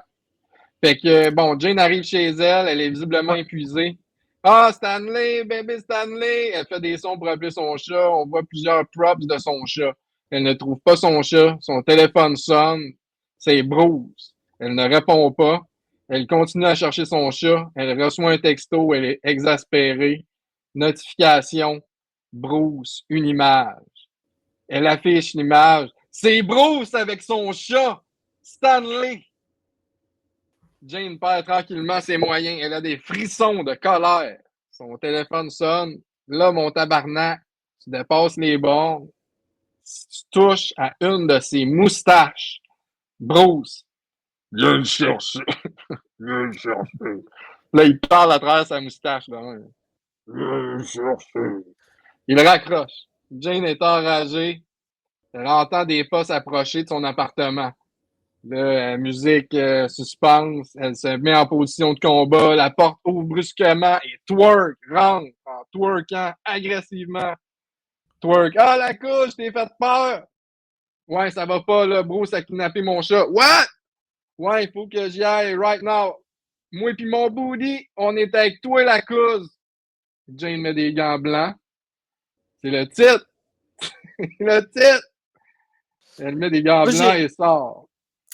Fait que, bon, Jane arrive chez elle, elle est visiblement épuisée. Ah, Stanley, bébé Stanley! Elle fait des sons pour appeler son chat. On voit plusieurs props de son chat. Elle ne trouve pas son chat. Son téléphone sonne. C'est Bruce. Elle ne répond pas. Elle continue à chercher son chat. Elle reçoit un texto. Elle est exaspérée. Notification. Bruce, une image. Elle affiche l'image. C'est Bruce avec son chat! Stanley! Jane perd tranquillement ses moyens. Elle a des frissons de colère. Son téléphone sonne. Là, mon tabarnak, tu dépasses les bornes. Si tu touches à une de ses moustaches, Bruce, viens le chercher. Viens le chercher. Là, il parle à travers sa moustache. Viens le chercher. Il raccroche. Jane est enragée. Elle entend des pas s'approcher de son appartement. Là, musique suspense, elle se met en position de combat, la porte ouvre brusquement et twerk, rentre en twerkant agressivement. Twerk, ah la couche, t'es fait peur! Ouais, ça va pas, là, Bruce a kidnappé mon chat. What? Ouais, il faut que j'y aille right now. Moi pis mon booty, on est avec toi la couche. Jane met des gants blancs. C'est le titre! Le titre! Elle met des gants Moi, blancs et sort.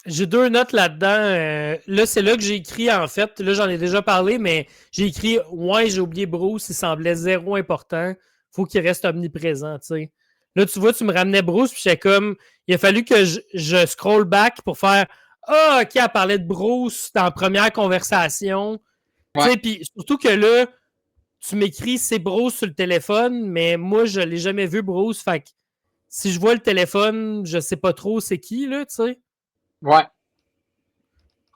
J'ai 2 notes là-dedans. Là, c'est là que j'ai écrit, en fait. Là, j'en ai déjà parlé, mais j'ai écrit « Ouais, j'ai oublié Bruce, il semblait zéro important. Faut qu'il reste omniprésent, tu sais. » Là, tu vois, tu me ramenais Bruce, puis j'étais comme... Il a fallu que je scroll back pour faire « Ah, OK, elle parlait de Bruce dans la première conversation. Ouais. Tu sais, puis surtout que là, tu m'écris « C'est Bruce sur le téléphone », mais moi, je l'ai jamais vu, Bruce. Fait que si je vois le téléphone, je sais pas trop c'est qui, là, tu sais. Ouais.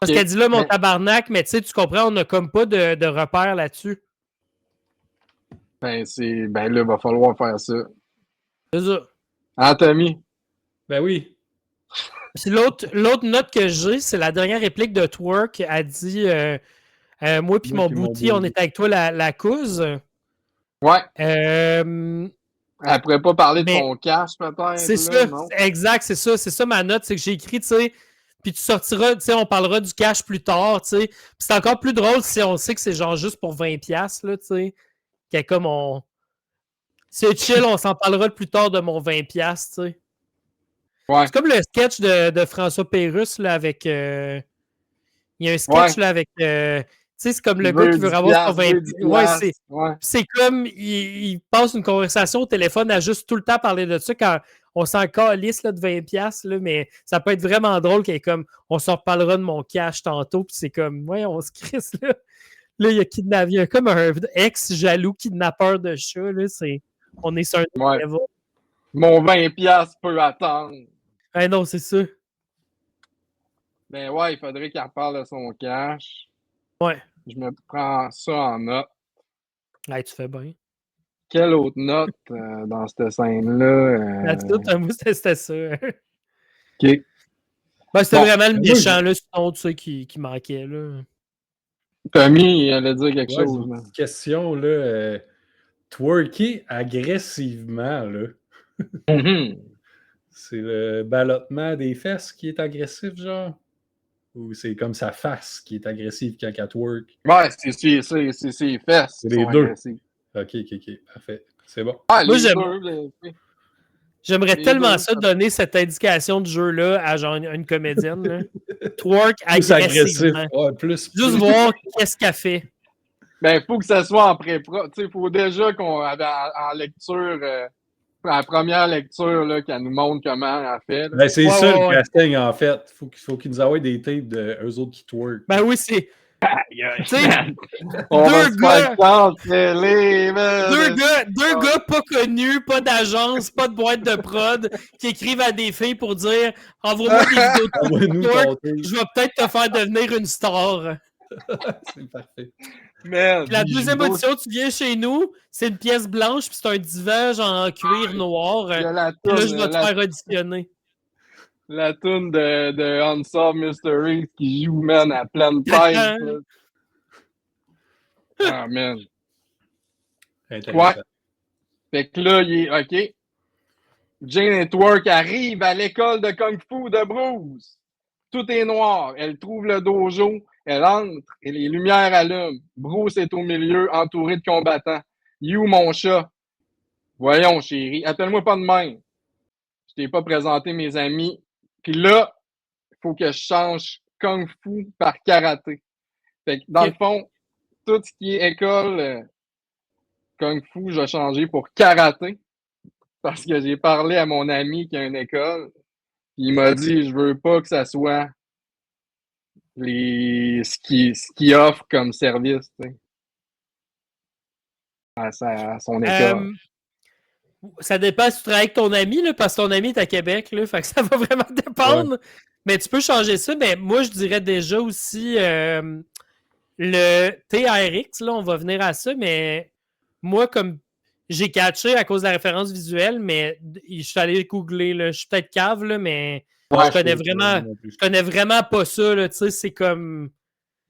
Parce qu'elle dit là, mon tabarnak, mais tu sais, tu comprends, on n'a comme pas de repère là-dessus. Ben, là, il va falloir faire ça. C'est ça. Hein, Tommy? Ben oui. Puis l'autre note que j'ai, c'est la dernière réplique de Twerk. Elle dit moi puis mon booty, on est avec toi la couse. Ouais. Elle pourrait pas parler de son cash, peut-être. C'est là, ça. non? Exact, c'est ça. C'est ça ma note, c'est que j'ai écrit, tu sais. Puis tu sortiras, tu sais, on parlera du cash plus tard, tu sais. Puis c'est encore plus drôle si on sait que c'est genre juste pour 20$, là, tu sais. Qu'il y a comme on. C'est chill, on s'en parlera plus tard de mon 20$, tu sais. Ouais. C'est comme le sketch de François Pérusse, là, avec. Il y a un sketch, là, avec. Tu sais, c'est comme le gars qui veut avoir son 20$. Ouais, c'est comme. Il passe une conversation au téléphone à juste tout le temps parler de ça quand on s'en calisse là, de 20$, là, mais ça peut être vraiment drôle qu'elle est comme, on s'en reparlera de mon cash tantôt, puis c'est comme, ouais, on se crisse, là. Là, il y a comme un ex-jaloux kidnappeur de chat, là, on est sur un Ouais. level. Mon 20$ peut attendre. Ah non, c'est ça. Ben ouais, il faudrait qu'elle reparle de son cash. Ouais. Je me prends ça en note. Ouais, tu fais bien. Quelle autre note dans cette scène-là? Moi, c'était ça. OK. Ben, c'était Bon, vraiment le moi, méchant, là, sinon, tu sais, qui manquait, là. Tommy, il allait dire quelque Ouais, chose. c'est une là. petite question, là. Twerker agressivement, là. Mhm. C'est le ballottement des fesses qui est agressif, genre? Ou c'est comme sa face qui est agressive quand elle twerk? Ouais, c'est ses fesses C'est qui les sont deux. agressives. OK, parfait. C'est bon. Ah, Moi, les j'aime- deux. J'aimerais Les tellement deux, ça ça- donner cette indication de jeu-là à genre une comédienne. Là. Twerk Plus agressif. agressivement. Ouais, plus. Juste voir qu'est-ce qu'elle fait. Ben, il faut que ça soit en pré-pro. Tu sais, il faut déjà qu'on avait en lecture, en première lecture, là, qu'elle nous montre comment elle fait. Là. Ben, c'est Ouais, ça ouais, le ouais. casting, en fait. Faut qu'ils nous envoient des tapes de eux autres qui twerk. Ben oui, c'est. Tu sais, On va deux se gars. faire canceller, man. Deux gars pas connus, pas d'agence, pas de boîte de prod, qui écrivent à des filles pour dire envoie-moi des vidéos de Envoie-nous twerk, ton tape. je vais peut-être te faire devenir une star. C'est parfait. Man, Puis la des deuxième jumeaux, audition, tu viens chez nous, c'est une pièce blanche, puis c'est un divan genre en cuir noir. il y a la Puis là, je toune, vais te faire auditionner. la toune de Unsolved Mysteries qui joue, man, à pleine tête. là. Ah, man. Intéressant. Fait que là, il est OK. Jane Network arrive à l'école de Kung Fu de Bruce. Tout est noir. Elle trouve le dojo. Elle entre et les lumières allument. Bruce est au milieu, entouré de combattants. You, mon chat. Voyons, chérie. Appelle-moi pas de même. Je t'ai pas présenté mes amis. Puis là, il faut que je change Kung Fu par karaté. Fait que dans le fond, tout ce qui est école Kung Fu, je vais changer pour karaté. Parce que j'ai parlé à mon ami qui a une école. Puis il m'a dit, je veux pas que ça soit ce qui offre comme service, tu sais, à son école. Ça dépend si tu travailles avec ton ami, là, parce que ton ami est à Québec, là, fait que ça va vraiment dépendre. Ouais. Mais tu peux changer ça. Mais moi, je dirais déjà aussi le TRX, là, on va venir à ça, mais moi, comme j'ai catché à cause de la référence visuelle, mais je suis allé googler, là, je suis peut-être cave, là, mais Ouais, je connais vraiment pas ça, là, tu sais, c'est comme...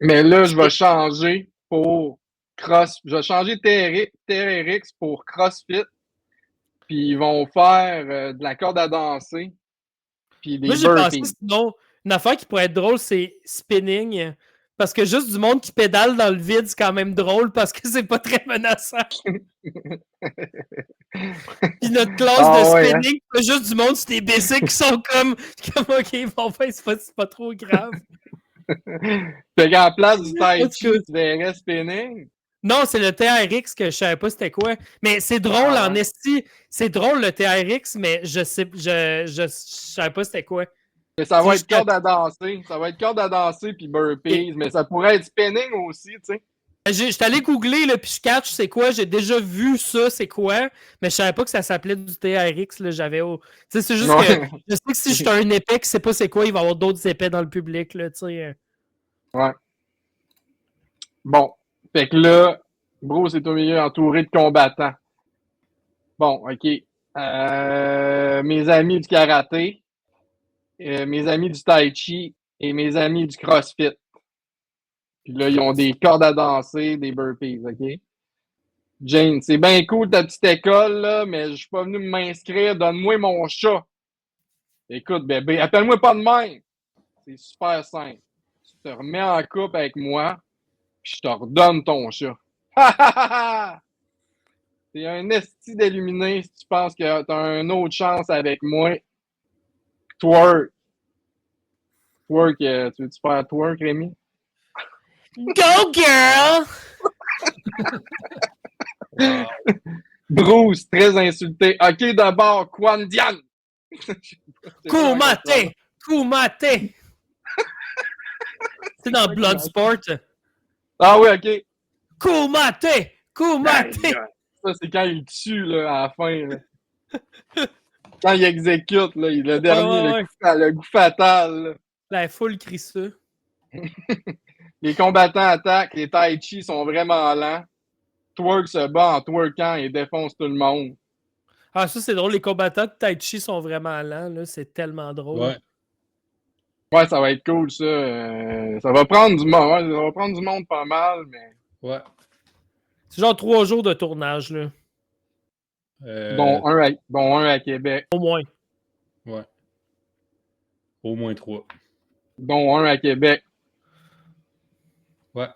Mais là, je vais changer pour je vais changer TRX pour CrossFit, puis ils vont faire de la corde à danser, puis des burpees. Moi, j'ai pensé, sinon, une affaire qui pourrait être drôle, c'est spinning. Parce que juste du monde qui pédale dans le vide, c'est quand même drôle parce que c'est pas très menaçant. Puis notre classe de spinning, c'est juste du monde sur des BC qui sont comme OK, bon, ben, c'est pas trop grave. Fait qu'en place du tai chi, tu verrais spinning. Non, c'est le TRX que je savais pas c'était quoi. Mais c'est drôle en esti. C'est drôle le TRX, mais je savais pas c'était quoi. Mais ça va être corde à danser. Ça va être corde à danser puis burpees. Mais ça pourrait être spinning aussi, tu sais. Je suis allé googler, là, puis je catch c'est quoi. J'ai déjà vu ça, c'est quoi. Mais je savais pas que ça s'appelait du TRX. Là, j'avais... C'est juste que je sais que si je suis un épais qui sait pas c'est quoi, il va y avoir d'autres épais dans le public, là, tu sais. Ouais. Bon. Fait que là, Bruce est au milieu entouré de combattants. Bon, OK. Mes amis du karaté, mes amis du tai chi et mes amis du CrossFit. Puis là, ils ont des cordes à danser, des burpees, OK? Jane, c'est bien cool ta petite école, là, mais je suis pas venu m'inscrire. Donne-moi mon chat. Écoute, bébé, appelle-moi pas de même. C'est super simple. Tu te remets en couple avec moi, puis je te redonne ton chat. C'est un esti d'illuminé si tu penses que tu as une autre chance avec moi. Twerk. Twerk, tu veux-tu faire twerk, Rémi? Go, girl! Bruce, très insulté. OK, d'abord, Quan Dian. Kumate! Kumate! C'est dans Bloodsport. Ah oui, ok. Kumate! Kumate! Ça, c'est quand il tue là, à la fin. Là. Quand il exécute, là, le dernier, le coup fatal. Là. La foule crie ça. Les combattants attaquent, les Tai Chi sont vraiment lents. Twerk se bat en twerkant et défonce tout le monde. Ah, ça, c'est drôle. Les combattants de Tai Chi sont vraiment lents. Là. C'est tellement drôle. Ouais, ça va être cool, ça. Ça va prendre du monde. Ouais, ça va prendre du monde pas mal, mais. Ouais. C'est genre 3 jours de tournage, là. Dont un à Québec. Au moins. Ouais. Au moins 3. Dont un à Québec. Ouais.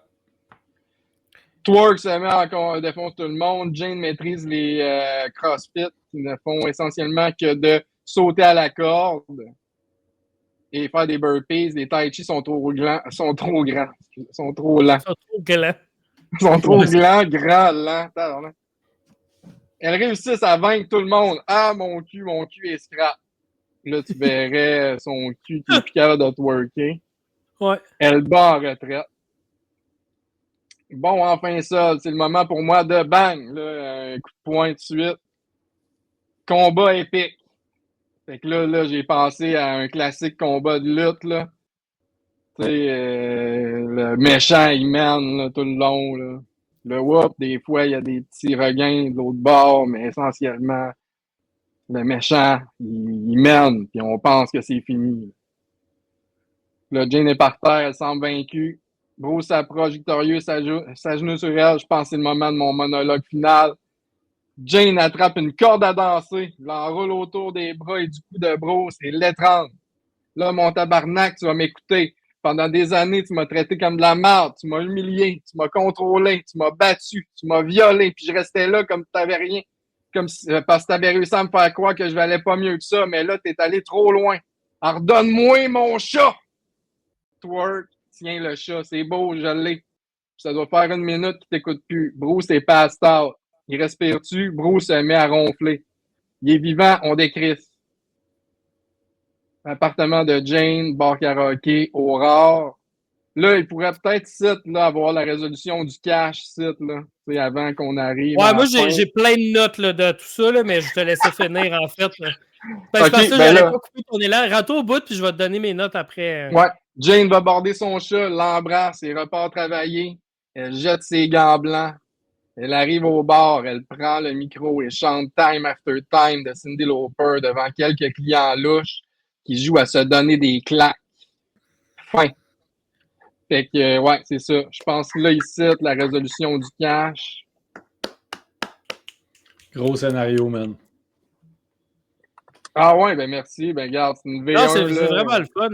Twerk se met encore, défonce tout le monde. Jane maîtrise les CrossFit qui ne font essentiellement que de sauter à la corde et faire des burpees. Les Tai Chi sont trop grands. Sont trop lents. Ils sont trop grands. Ils sont trop grands, lents. Elles réussissent à vaincre tout le monde. Ah, mon cul est scrap. Là, tu verrais son cul qui est plus capable de twerker. Ouais. Elle bat en retraite. Bon, enfin ça, c'est le moment pour moi de bang, là, un coup de poing de suite. Combat épique. Fait que là j'ai pensé à un classique combat de lutte, là. Tu sais, le méchant, il mène là, tout le long, là. Le whoop, des fois, il y a des petits regains de l'autre bord, mais essentiellement, le méchant, il mène, puis on pense que c'est fini. Là, Jane est par terre, elle semble vaincue. Bruce s'approche victorieux, s'agenouille sur elle. Je pense que c'est le moment de mon monologue final. Jane attrape une corde à danser, l'enroule autour des bras et du cou de Bruce et l'étrangle. Là, mon tabarnak, tu vas m'écouter. Pendant des années, tu m'as traité comme de la merde, tu m'as humilié, tu m'as contrôlé, tu m'as battu, tu m'as violé, puis je restais là comme si t'avais rien, parce que t'avais réussi à me faire croire que je valais pas mieux que ça, mais là, t'es allé trop loin. Alors, redonne-moi mon chat! Twerk, tiens le chat, c'est beau, je l'ai. Ça doit faire 1 minute qu'il t'écoute plus. Bruce est passed out. Il respire-tu? Bruce se met à ronfler. Il est vivant, on décrisse. Appartement de Jane, bar karaoké, Aurore. Là, il pourrait peut-être là, avoir la résolution du cash là, avant qu'on arrive. Ouais, moi j'ai plein de notes là, de tout ça, là, mais je te laissais finir en fait. Là. Parce que j'allais pas couper ton élan. Rentre au bout, puis je vais te donner mes notes après. Ouais. Jane va border son chat, l'embrasse et repart travailler. Elle jette ses gants blancs. Elle arrive au bar, elle prend le micro et chante Time After Time de Cyndi Lauper devant quelques clients louches qui jouent à se donner des claques. Fin. Fait que, ouais, c'est ça. Je pense que là, ici, la résolution du cash. Gros scénario, man. Ah ouais, ben merci. Ben regarde, c'est une V1. Non, c'est vraiment le fun.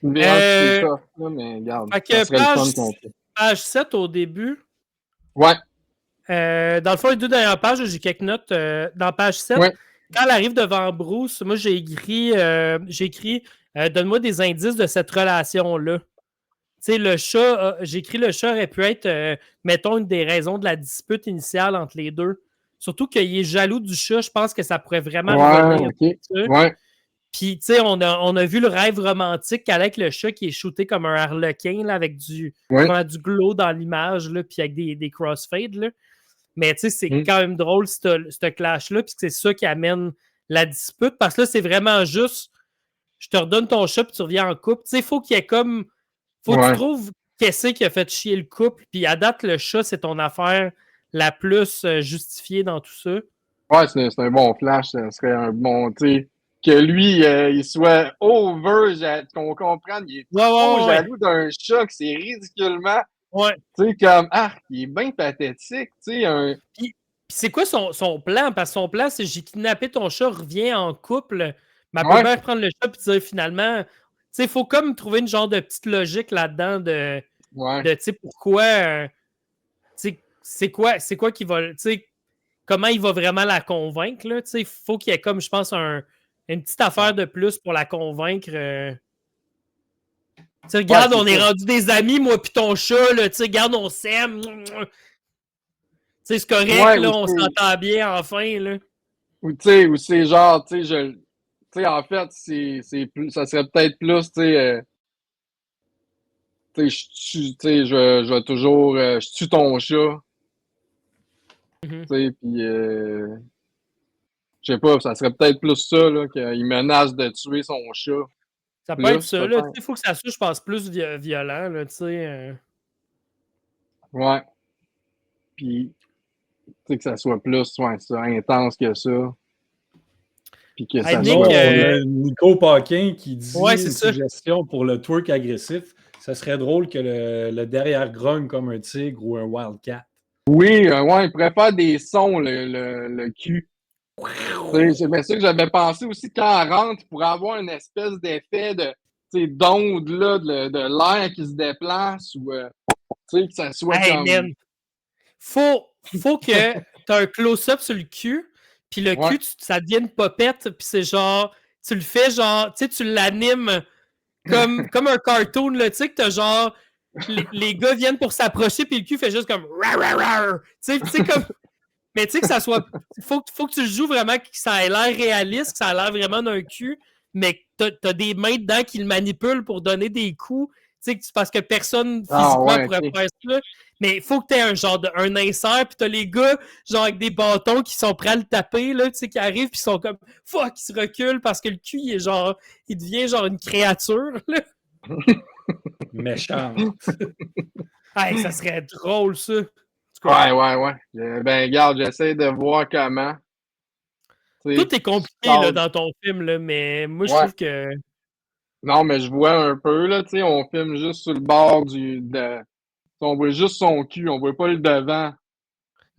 Une V1, c'est ça. Là, mais regarde, fait que page 7 au début. Ouais. Dans le fond, les 2 dernières pages, j'ai quelques notes. Dans page 7, ouais. Quand elle arrive devant Bruce, moi, j'ai écrit donne-moi des indices de cette relation-là. Tu sais, le chat, j'ai écrit le chat aurait pu être, mettons, une des raisons de la dispute initiale entre les deux. Surtout qu'il est jaloux du chat, je pense que ça pourrait vraiment revenir. Okay. Ouais. Puis, tu sais, on a vu le rêve romantique avec le chat qui est shooté comme un harlequin, là, avec du glow dans l'image, là, puis avec des crossfades, là. Mais tu sais, c'est quand même drôle, ce clash-là, puis c'est ça qui amène la dispute, parce que là, c'est vraiment juste, je te redonne ton chat, puis tu reviens en couple. Tu sais, faut qu'il y ait comme, faut que tu trouves qu'est-ce qui a fait chier le couple, puis à date, le chat, c'est ton affaire la plus justifiée dans tout ça. Ouais, c'est un bon flash, ça serait un bon, tu sais, que lui, il soit qu'on comprenne, il est trop jaloux d'un chat, que c'est ridiculement... Ouais. Tu sais, comme, il est bien pathétique, tu sais. Puis c'est quoi son plan? Parce que son plan, c'est j'ai kidnappé ton chat, reviens en couple. Mais elle peut bien reprendre le chat et dire finalement, tu sais, il faut comme trouver une genre de petite logique là-dedans de tu sais, pourquoi, tu sais, c'est quoi qui va, tu sais, comment il va vraiment la convaincre, là, tu sais, il faut qu'il y ait comme, je pense, une petite affaire de plus pour la convaincre. Tu sais, regarde, on est rendu des amis, moi pis ton chat, là, tu sais, regarde, on s'aime. Tu sais, c'est correct, là, on s'entend bien, enfin, là. Ou c'est genre, tu sais, en fait, c'est plus, ça serait peut-être plus, tu sais, je vais toujours, je tue ton chat, Mhm. tu sais, puis je sais pas, ça serait peut-être plus ça, là, qu'il menace de tuer son chat. Ça peut être Plus, ça, là. peut-être. Il faut que ça soit, je pense, plus violent, là, tu sais. Ouais. Puis, tu sais, que ça soit plus, ouais, ça, intense que ça. Puis que Hey, ça Nick, soit Sinon, on plus. a Nico Paquin qui ouais, dit c'est une ça. suggestion pour le twerk agressif. Ça serait drôle que le derrière grogne comme un tigre ou un wildcat. Oui, ouais, il pourrait faire des sons, le cul. C'est bien ça que j'avais pensé aussi quand elle rentre, pour avoir une espèce d'effet de, d'onde là, de l'air qui se déplace ou que ça soit Hey, comme. man, faut que tu as un close-up sur le cul, puis le Ouais. cul, ça devient une popette, puis c'est genre, tu le fais genre, tu sais, tu l'animes comme un cartoon, là, tu sais, que t'as genre, les gars viennent pour s'approcher, puis le cul fait juste comme rar, rar, rar. Tu sais, comme, mais tu sais, que ça soit, faut que tu le joues vraiment, que ça ait l'air réaliste, que ça a l'air vraiment d'un cul, mais que t'as des mains dedans qui le manipulent pour donner des coups, tu sais, parce que personne Ah physiquement ouais, pourrait ok. faire ça. Mais il faut que tu aies un genre un insert, puis t'as les gars, genre avec des bâtons qui sont prêts à le taper, là, tu sais, qui arrivent, puis ils sont comme fuck, ils se reculent parce que le cul, il est genre, il devient genre une créature, là. Méchante. Hey, ça serait drôle, ça. En tout cas, Ouais, ouais, ouais. Ben, regarde, j'essaie de voir comment. Tu sais, tout est tu compliqué, là, parles. dans ton film, là, mais moi, je Ouais. trouve que. Non, mais je vois un peu, là, tu sais, on filme juste sur le bord on voit juste son cul, on voit pas le devant.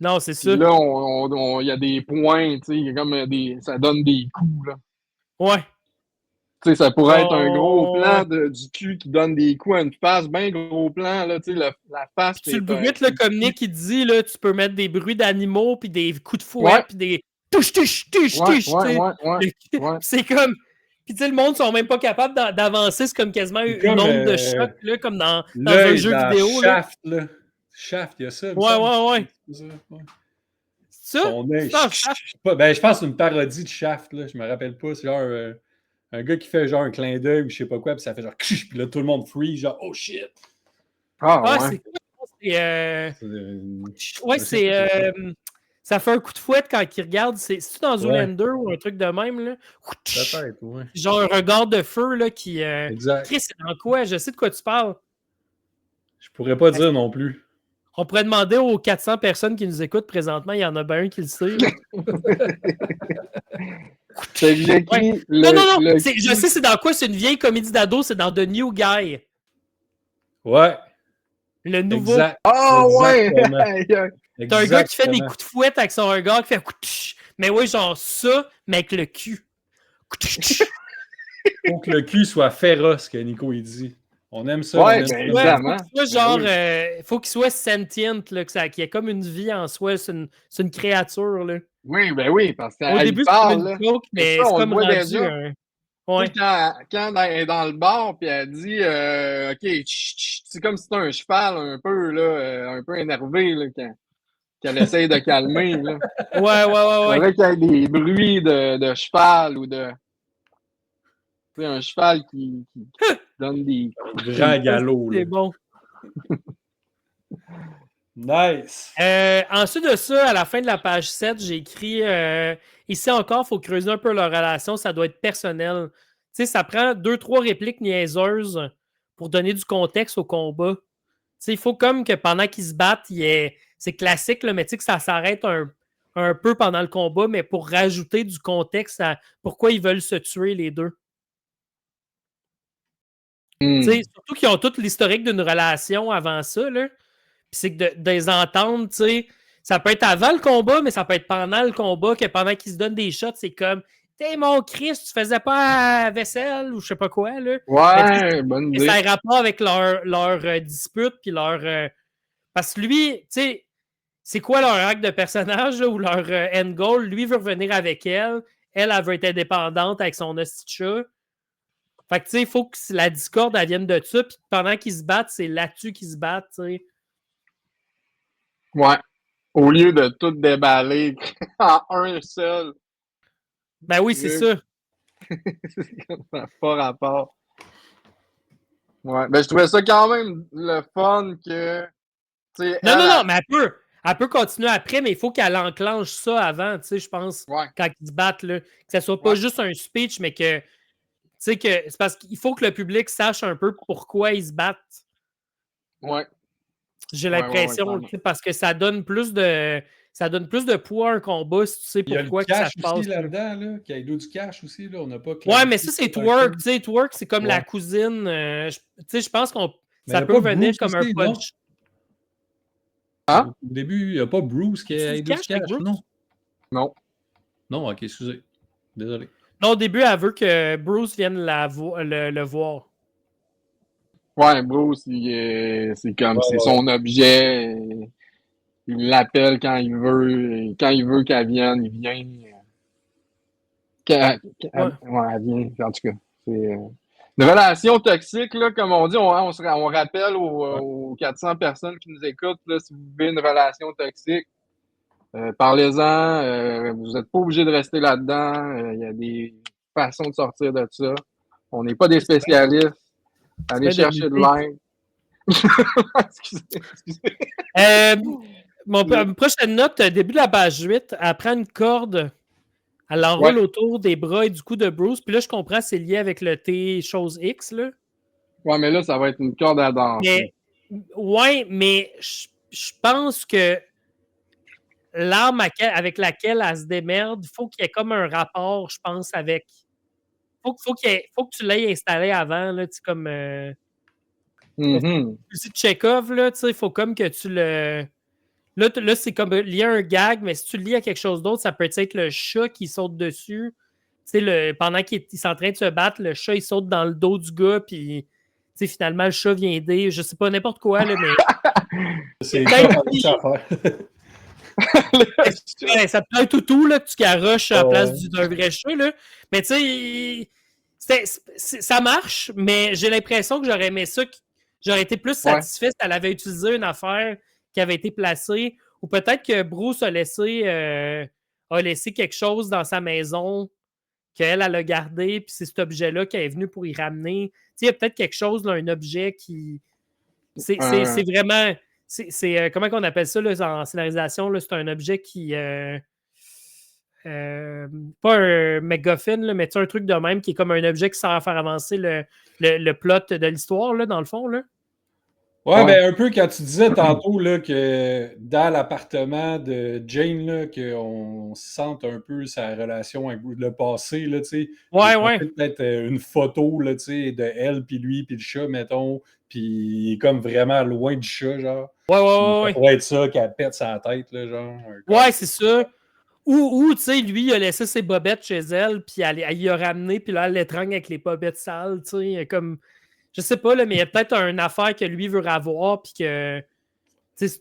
Non, c'est Puis ça. là, il y a des points, tu sais, il y a comme ça donne des coups, là. Ouais. Tu sais, ça pourrait être un gros Ouais. plan du cul qui donne des coups à une face, bien gros plan, là, tu sais, la face, Puis tu le bruites, c'est là, le comme cul. Nick il dit, là, tu peux mettre des bruits d'animaux, puis des coups de fouet, Ouais, puis des touche, touche, touche, ouais, touche, ouais, tu sais. ouais, ouais, ouais. C'est comme. Puis tu sais, le monde sont même pas capables d'avancer, c'est comme quasiment C'est une comme onde de choc, là, comme dans un l'œil jeu dans vidéo, là. Shaft, là. Shaft, il y a ça, il me Ouais, semble. ouais, ouais. C'est ça, ouais. C'est ça? Son œil. C'est un chat? Ben, je pense que c'est une parodie de Shaft, là. Je me rappelle pas. C'est genre un gars qui fait genre un clin d'œil ou je sais pas quoi, puis ça fait genre puis là tout le monde freeze, genre oh shit. Ah, Ah, ouais. c'est quoi? C'est. Ouais, Je sais pas c'est. c'est quoi. Ça fait un coup de fouette quand il regarde. C'est-tu dans Ouais, Zoolander ou un truc de même, là? peut-être, ouais. Genre un regard de feu, là, qui. Exact. Chris, c'est dans quoi? Je sais de quoi tu parles. Je pourrais pas dire non plus. On pourrait demander aux 400 personnes qui nous écoutent présentement, il y en a bien un qui le sait, là. Fait que Ouais. j'écris Non, non, non! le Je cul. sais c'est dans quoi, c'est une vieille comédie d'ado, c'est dans The New Guy. Ouais, Le nouveau. exact. Ah, ouais! Exactement. T'as un gars qui fait des Exactement. coups de fouette avec son regard, qui fait mais oui, genre ça, mais avec le cul. Faut que le cul soit féroce, que Nico il dit. On aime ça, on Ouais, aime ben ça. Ouais, faut évidemment. qu'il soit Ben genre. oui. Faut qu'il soit sentient, là, qu'il y ait comme une vie en soi. C'est une créature, là. Oui, ben oui, parce Au qu'elle début, c'est comme parle, une là. joke, C'est mais ça, c'est on le comme voit rendu déjà. un. Tu Ouais. sais, quand elle est dans le bar, puis elle dit, OK, chut, chut, c'est comme si c'était un cheval un peu, là, un peu énervé, là, qu'elle essaye de calmer, là. Ouais, ouais, Il ouais, ouais. faudrait qu'il y ait des bruits de cheval ou de, tu sais, un cheval qui donne des coups de Grand pied. galop, là. C'est bon. Nice. Ensuite de ça, à la fin de la page 7, j'ai écrit ici encore, il faut creuser un peu leur relation, ça doit être personnel. Tu sais, ça prend 2-3 répliques niaiseuses pour donner du contexte au combat. Tu sais, il faut comme que pendant qu'ils se battent, c'est classique, là, mais tu sais que ça s'arrête un peu pendant le combat, mais pour rajouter du contexte à pourquoi ils veulent se tuer les deux. Tu sais, surtout qu'ils ont tout l'historique d'une relation avant ça, là. Puis c'est que de les entendre, tu sais, ça peut être avant le combat, mais ça peut être pendant le combat, que pendant qu'ils se donnent des shots, c'est comme t'es mon Christ, tu faisais pas la vaisselle ou je sais pas quoi, là. Mais tu sais, Ouais, bonne ça idée. a rapport avec leur dispute, puis leur. Parce que lui, tu sais, c'est quoi leur acte de personnage, là, ou leur end goal? Lui veut revenir avec elle. Elle veut être indépendante avec son hostie de chat. Fait que, tu sais, il faut que la discorde, elle vienne de ça, puis pendant qu'ils se battent, c'est là-dessus qu'ils se battent, tu sais. Ouais. Au lieu de tout déballer en un seul. Ben oui, c'est ça. Ça n'a pas rapport. Ouais, ben je trouvais ça quand même le fun que. Non, mais elle peut continuer après, mais il faut qu'elle enclenche ça avant, tu sais, je pense, Ouais. quand ils se battent, là. Que ça soit pas juste un speech, mais que, tu sais, que c'est parce qu'il faut que le public sache un peu pourquoi ils se battent. Ouais. J'ai l'impression, parce que ça donne plus de poids à un combat si tu sais pourquoi que ça se passe. Il y a du cash aussi là-dedans, là. Qu'il y a du cash aussi, là. On n'a pas ouais, mais ça, c'est twerk. Tu sais, twerk, c'est comme la cousine. Tu sais, je pense qu'on ça peut venir comme un punch. Hein? Au début, il n'y a pas Bruce qui a du cash, non? Non. Non, ok, excusez. Désolé. Non, au début, elle veut que Bruce vienne le voir. Ouais, Bruce, c'est comme, c'est son objet. Il l'appelle quand il veut. Quand il veut qu'elle vienne, il vient. Elle vient. En tout cas, c'est une relation toxique, là, comme on dit. On rappelle aux 400 personnes qui nous écoutent, là, si vous vivez une relation toxique, parlez-en. Vous n'êtes pas obligé de rester là-dedans. Il y a des façons de sortir de ça. On n'est pas des spécialistes. Allez chercher de l'aide. Excusez. Mon prochaine note, début de la page 8, elle prend une corde, elle l'enroule autour des bras et du cou de Bruce. Puis là, je comprends, c'est lié avec le T chose X, là. Ouais, mais là, ça va être une corde à danser. Mais je pense que l'arme avec laquelle elle se démerde, il faut qu'il y ait comme un rapport, je pense, avec. Faut que tu l'aies installé avant, là, tu sais, comme. Si Chekhov, là, tu sais, il faut comme que tu le. Là, c'est comme lié à un gag, mais si tu le lis à quelque chose d'autre, ça peut être le chat qui saute dessus. Tu sais, pendant qu'il est en train de se battre, le chat, il saute dans le dos du gars, puis finalement, le chat vient aider. Je sais pas, n'importe quoi, là, mais. C'est ça ça peut être toutou, là, que tu garoches à la place d'un vrai chat, là. Mais tu sais, ça marche, mais j'ai l'impression que j'aurais aimé ça, j'aurais été plus satisfait si elle avait utilisé une affaire qui avait été placée, ou peut-être que Bruce a laissé quelque chose dans sa maison qu'elle a gardé, puis c'est cet objet-là qui est venu pour y ramener. Tu sais, il y a peut-être quelque chose, là, un objet qui... C'est vraiment... comment on appelle ça là, en scénarisation? Là, c'est un objet qui... pas un MacGuffin, là, mais un truc de même qui est comme un objet qui sert à faire avancer le plot de l'histoire, là, dans le fond, là. Ouais, ben un peu quand tu disais tantôt là, que dans l'appartement de Jane, là, qu'on sente un peu sa relation avec le passé, là, tu sais. Ouais. Peut-être une photo, là, tu sais, de elle, puis lui, puis le chat, mettons, puis il est comme vraiment loin du chat, genre. Ouais. Ça pourrait être ça, qu'elle pète sa tête, là, genre. Ouais, c'est ça. Ou tu sais, lui, il a laissé ses bobettes chez elle, puis elle y a ramené, puis là, elle l'étrangle avec les bobettes sales, tu sais, comme... Je sais pas, là, mais il y a peut-être une affaire que lui veut revoir, puis que... Tu sais,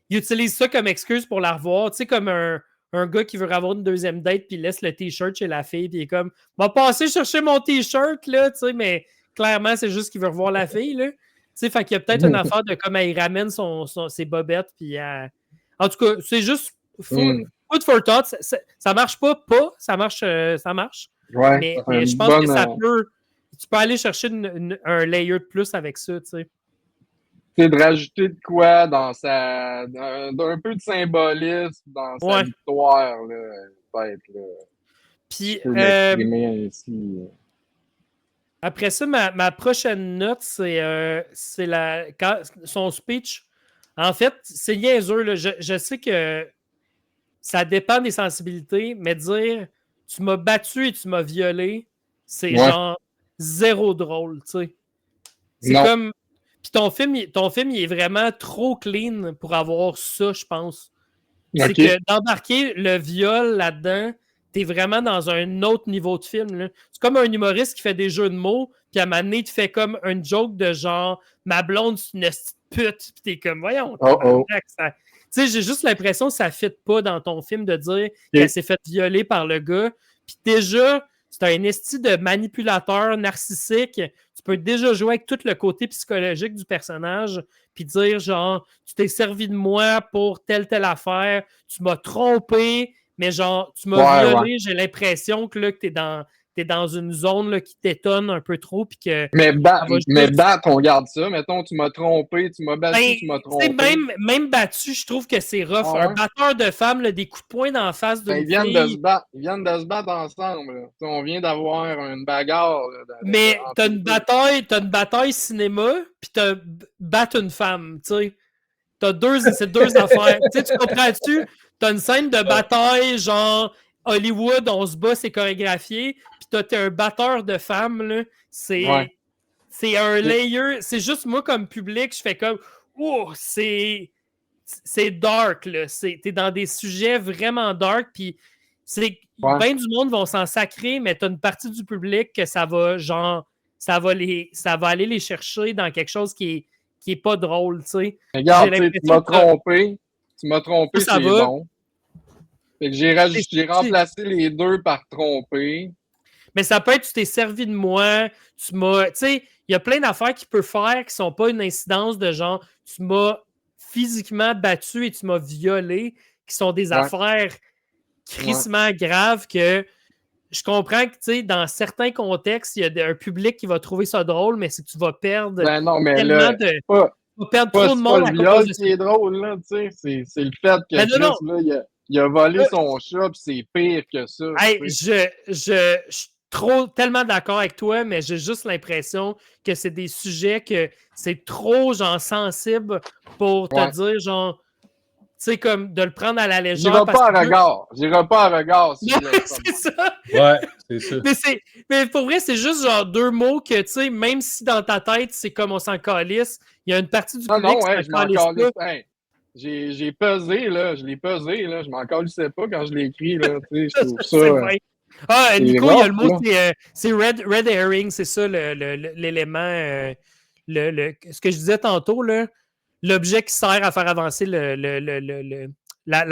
il utilise ça comme excuse pour la revoir, tu sais, comme un gars qui veut avoir une deuxième date, puis il laisse le T-shirt chez la fille, puis il est comme, va passer chercher mon T-shirt, là, tu sais, mais clairement, c'est juste qu'il veut revoir la fille, là. Tu sais, fait qu'il y a peut-être une affaire de comme elle ramène ses bobettes, puis en tout cas, c'est juste food for thought. Ça marche pas, ça marche. Ouais, mais je pense que ça peut... Tu peux aller chercher un layer de plus avec ça, tu sais. C'est de rajouter de quoi dans d'un peu de symbolisme dans sa victoire, là, peut-être, là. Puis, ainsi. Après ça, ma prochaine note, c'est son speech. En fait, c'est niaiseux, là. Je sais que ça dépend des sensibilités, mais dire « tu m'as battu et tu m'as violé », c'est genre zéro drôle, tu sais. C'est comme... Puis ton film, il est vraiment trop clean pour avoir ça, je pense. C'est que d'embarquer le viol là-dedans, t'es vraiment dans un autre niveau de film, là. C'est comme un humoriste qui fait des jeux de mots, puis à un moment donné, il te fait comme un joke de genre « ma blonde, c'est une pute », puis t'es comme « voyons, ça... » Tu sais, j'ai juste l'impression que ça ne fit pas dans ton film de dire qu'elle s'est fait violer par le gars. Puis déjà, c'est un esti de manipulateur narcissique. Tu peux déjà jouer avec tout le côté psychologique du personnage, puis dire genre, tu t'es servi de moi pour telle affaire, tu m'as trompé, mais genre, tu m'as Ouais, violé, j'ai l'impression que là, que t'es dans une zone là, qui t'étonne un peu trop, puis que Mais ça va juste... battre, on garde ça. Mettons, tu m'as trompé, tu m'as battu, Ben, tu m'as tu sais, trompé. même battu, je trouve que c'est rough. Ah Un ouais? batteur de femme, là, des coups de poing dans la face Ben, d'une ils viennent de se fille. battre. Ils viennent de se battre ensemble. Là. Tu sais, on vient d'avoir une bagarre là, Mais entre t'as les une bataille cinéma, puis t'as battre une femme, tu sais. C'est deux affaires. Tu comprends-tu? T'as une scène de bataille, genre Hollywood, on se bat, c'est chorégraphié, puis t'es un batteur de femmes, là. Ouais. C'est un layer. C'est juste moi, comme public, je fais comme, oh, c'est dark, là. T'es dans des sujets vraiment dark, puis Ouais. bien du monde vont s'en sacrer, mais t'as une partie du public que ça va, genre, ça va aller les chercher dans quelque chose qui est pas drôle, tu sais. Regarde, tu m'as trompé. Tu m'as trompé, ça c'est va. bon. Fait que j'ai remplacé les deux par tromper. Mais ça peut être, tu t'es servi de moi, tu sais, il y a plein d'affaires qu'il peut faire qui sont pas une incidence de genre, tu m'as physiquement battu et tu m'as violé, qui sont des affaires crissement graves que je comprends que, tu sais, dans certains contextes, il y a un public qui va trouver ça drôle, mais c'est que tu vas perdre Ben non, mais tellement là, tu vas perdre trop de c'est monde pas à le cause viol de qui est drôle, là, tu sais. C'est le fait que Ben non. Chris, là, il a volé son chat, pis c'est pire que ça. Hey, je suis tellement d'accord avec toi, mais j'ai juste l'impression que c'est des sujets que c'est trop, genre, sensible pour te dire, genre, tu sais, comme de le prendre à la légère. J'irai pas à regard. J'irai pas à regard. Non, c'est ça. Ouais, c'est ça. Mais pour vrai, c'est juste genre deux mots que, tu sais, même si dans ta tête, c'est comme on s'en calisse, il y a une partie du public qui je m'en calisse. Hey, j'ai pesé, là. Je l'ai pesé, là. Je m'en calissais pas quand je l'ai écrit, là. Tu sais, je trouve ça... Nico, il y a le mot, c'est red herring, c'est ça l'élément, ce que je disais tantôt, là, l'objet qui sert à faire avancer la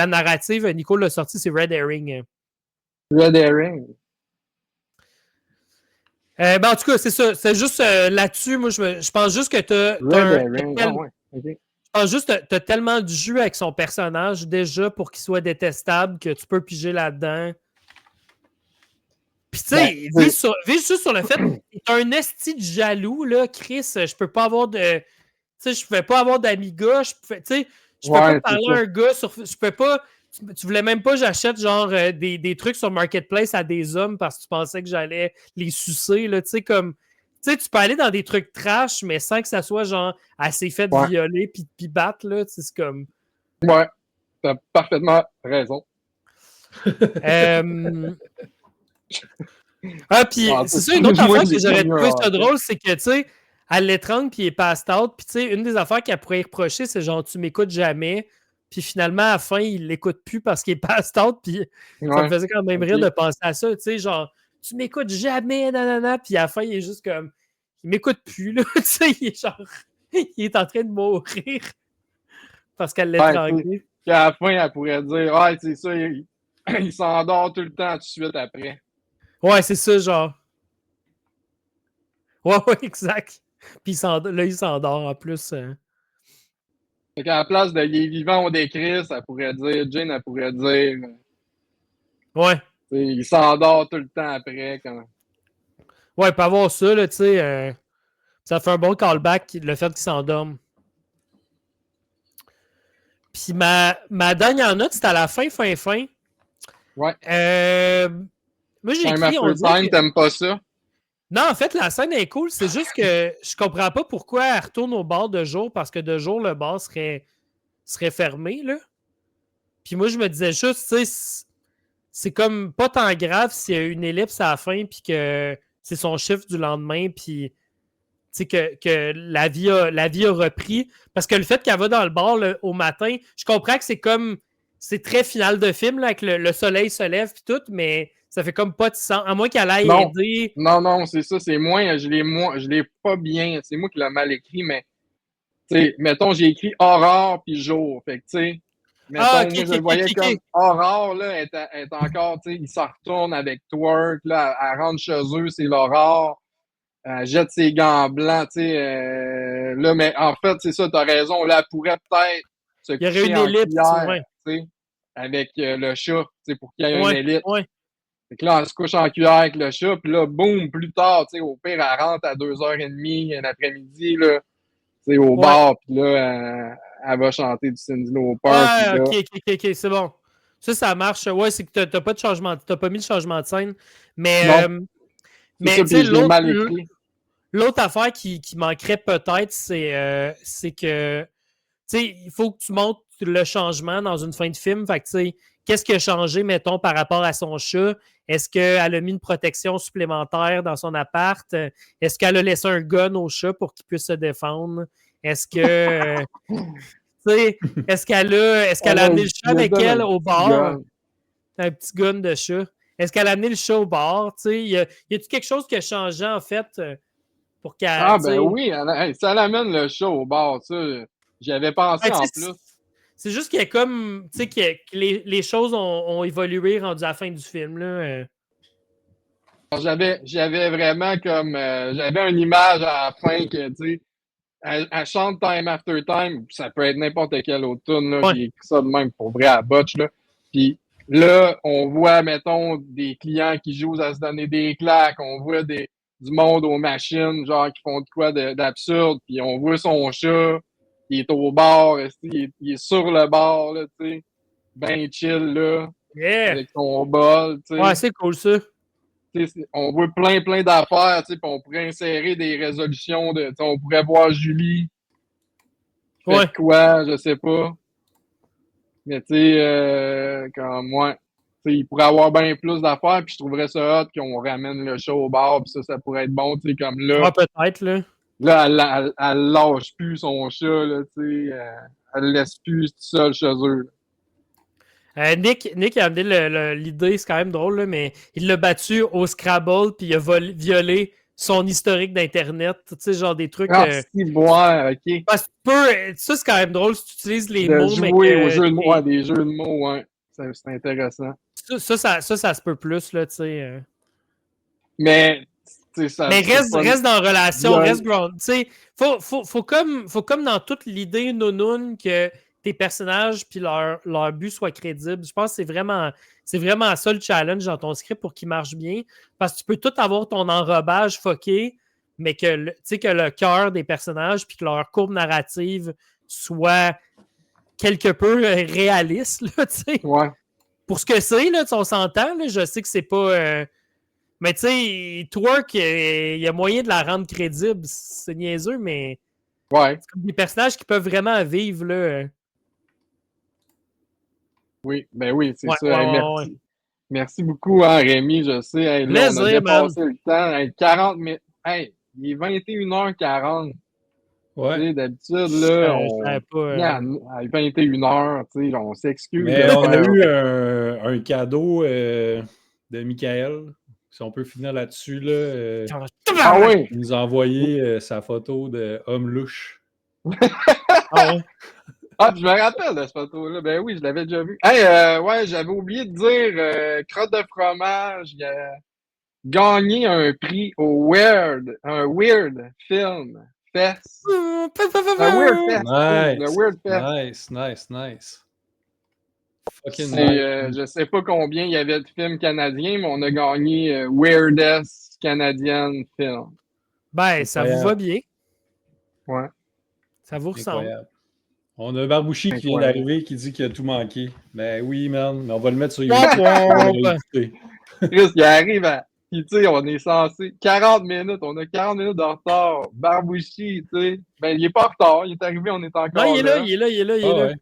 narrative. Nico l'a sorti, c'est red herring. Red herring. Ben, en tout cas, c'est ça. C'est juste là-dessus, moi, je pense juste que je pense juste que t'as tellement du jus avec son personnage déjà pour qu'il soit détestable que tu peux piger là-dedans. Puis, tu sais, vise juste sur le fait que t'es un esti de jaloux, là, Chris. Je peux pas avoir de. Tu sais, je pouvais pas avoir d'amis gars. Tu sais, je peux pas parler à un gars sur. Je peux pas. Tu voulais même pas que j'achète, genre, des trucs sur Marketplace à des hommes parce que tu pensais que j'allais les sucer, là. Tu sais, comme. Tu sais, tu peux aller dans des trucs trash, mais sans que ça soit, genre, assez fait de violer puis battre, là. C'est comme. Ouais, t'as parfaitement raison. Ah, puis c'est ça, une autre affaire que j'aurais trouvé ça drôle, c'est que, tu sais, elle l'étrangle, puis il est passed out, puis tu sais, une des affaires qu'elle pourrait y reprocher, c'est genre, tu m'écoutes jamais, puis finalement, à la fin, il l'écoute plus parce qu'il est passed out, puis ça me faisait quand même rire de penser à ça, tu sais, genre, tu m'écoutes jamais, nanana, puis à la fin, il est juste comme, il m'écoute plus, là, tu sais, il est genre, il est en train de mourir parce qu'elle l'a étranglé. Puis à la fin, elle pourrait dire, ah, c'est ça, il s'endort tout le temps tout de suite après. Ouais, c'est ça, genre. Ouais, exact. Puis là, il s'endort en plus. Fait qu'à la place de il est vivant, on décrit, ça pourrait dire, Jane, elle pourrait dire. Ouais. Il s'endort tout le temps après. Ouais, pas avoir ça, là, tu sais. Ça fait un bon callback, le fait qu'il s'endorme. Puis ma dernière note, c'était à la fin. Ouais. Moi, j'ai écrit. T'aimes pas ça? Non, en fait, la scène est cool. C'est juste que je comprends pas pourquoi elle retourne au bar de jour, parce que de jour, le bar serait fermé, là. Puis moi, je me disais juste, tu sais, c'est comme pas tant grave s'il y a une ellipse à la fin, puis que c'est son chiffre du lendemain, puis que la vie a repris. Parce que le fait qu'elle va dans le bar au matin, je comprends que c'est très final de film, là, avec le soleil se lève, puis tout, mais ça fait comme pas de sens. À moins qu'elle aille aider. Non, c'est ça, c'est moins. Je l'ai pas bien. C'est moi qui l'ai mal écrit, mais tu sais, mettons, j'ai écrit aurore puis jour. Fait que tu sais, mettons, moi, je le voyais comme aurore, là, est encore, tu sais, il s'en retourne avec twerk, là, elle rentre chez eux, c'est l'aurore. Elle jette ses gants blancs, tu sais. Là, mais en fait, c'est ça, t'as raison. Là, elle pourrait peut-être se coucher en cuillère, tu sais. avec le chat, pour qu'il y ait une Ouais, élite. ouais. Fait que là, on se couche en cuillère avec le chat, puis là, boum, plus tard, au pire, elle rentre à 2h30 l'après-midi, là, au Ouais. bar, puis là, elle va chanter du Cyndi Lauper, puis Ouais, là... ok, c'est bon. Ça marche. Ouais, c'est que t'as pas de changement, t'as pas mis le changement de scène. Mais, Non, c'est ça, tu sais, puis je l'ai mal écrit. l'autre affaire qui manquerait peut-être, c'est que, tu sais, il faut que tu montres le changement dans une fin de film. Fait que, tu sais, qu'est-ce qui a changé, mettons, par rapport à son chat? Est-ce qu'elle a mis une protection supplémentaire dans son appart? Est-ce qu'elle a laissé un gun au chat pour qu'il puisse se défendre? Est-ce que, tu sais, est-ce qu'elle a amené le chat avec elle au bar? Un petit gun de chat. Est-ce qu'elle a amené le chat au bar? Tu sais, y a-t-il quelque chose qui a changé, en fait, pour qu'elle. Ah, ben oui, ça l'amène le chat au bar, ça. J'y avais pensé en plus. C'est juste qu'il y a comme. Tu sais, que les choses ont évolué rendu à la fin du film, là. J'avais vraiment comme. J'avais une image à la fin que, tu sais, elle chante Time After Time. Ça peut être n'importe quelle autre tune, là. Ouais. J'ai écrit ça de même pour vrai à botch, là. Puis là, on voit, mettons, des clients qui jouent à se donner des claques. On voit du monde aux machines, genre, qui font de quoi d'absurde. Puis on voit son chat. Il est au bar, il est sur le bar, là, tu sais. Ben chill, là. Yeah! Avec son bol, tu sais. Ouais, c'est cool, ça. On voit plein d'affaires, puis on pourrait insérer des résolutions. On pourrait voir Julie. Fait quoi, je sais pas. Mais tu sais, comme moi, il pourrait avoir bien plus d'affaires, puis je trouverais ça hot qu'on ramène le show au bar, puis ça pourrait être bon, tu sais, comme là. Ouais, peut-être, là. Là, elle lâche plus son chat, là, tu sais. Elle le laisse plus tout seul chez eux. Nick a amené l'idée, c'est quand même drôle, là, mais il l'a battu au Scrabble, puis il a violé son historique d'Internet. Tu sais, genre des trucs. Ah, si, ouais, ok. Parce que ça, c'est quand même drôle si tu utilises les de mots, jouer mais. aux jeux de mots, ouais, des jeux de mots, ouais. C'est intéressant. Ça se peut plus, là, tu sais. Mais, tu sais, ça. Mais reste dans la relation, Ouais. reste ground. Tu sais, faut comme dans toute l'idée nounoun que tes personnages puis leur but soit crédible. Je pense que c'est vraiment ça le challenge dans ton script pour qu'il marche bien. Parce que tu peux tout avoir ton enrobage fucké, mais que le cœur des personnages puis que leur courbe narrative soit quelque peu réaliste, là, tu sais. Ouais. Pour ce que c'est, là, on s'entend, là, je sais que c'est pas. Mais tu sais, Twerk, il y a moyen de la rendre crédible. C'est niaiseux, mais Ouais. c'est comme des personnages qui peuvent vraiment vivre, là. Oui, ben oui, c'est ça. Ouais, Hey, merci. Merci beaucoup, hein, Rémi, je sais. Hey, là, on a dépassé le temps. Hey, 40 minutes. Hey, il est 21h40. Ouais. Tu sais, d'habitude, là, on... à 21h, tu sais, on s'excuse. Mais on a eu un cadeau de Michael. Si on peut finir là-dessus, là. Ah oui! Il nous a envoyé sa photo de homme louche. Ah ouais? Ah, puis je me rappelle de cette photo-là. Ben oui, je l'avais déjà vue. Hey, ouais, j'avais oublié de dire, Crotte de fromage, il a gagné un prix au un Weird Film Fest. Un Weird Fest. Nice. Le Weird Fest. Nice. Fucking nice. Je sais pas combien il y avait de films canadiens, mais on a gagné Weirdest Canadian Film. Ben, ça vous va bien. Ouais. Ça vous ressemble. Incroyable. On a Barbouchi qui vient d'arriver qui dit qu'il a tout manqué. Ben oui, man, mais on va le mettre sur YouTube. Chris, il arrive à. Puis, tu sais, on est censé. 40 minutes, on a 40 minutes de retard. Barbouchi, tu sais. Ben, il est pas en retard, il est arrivé, on est encore là. Non, il est là. Ouais.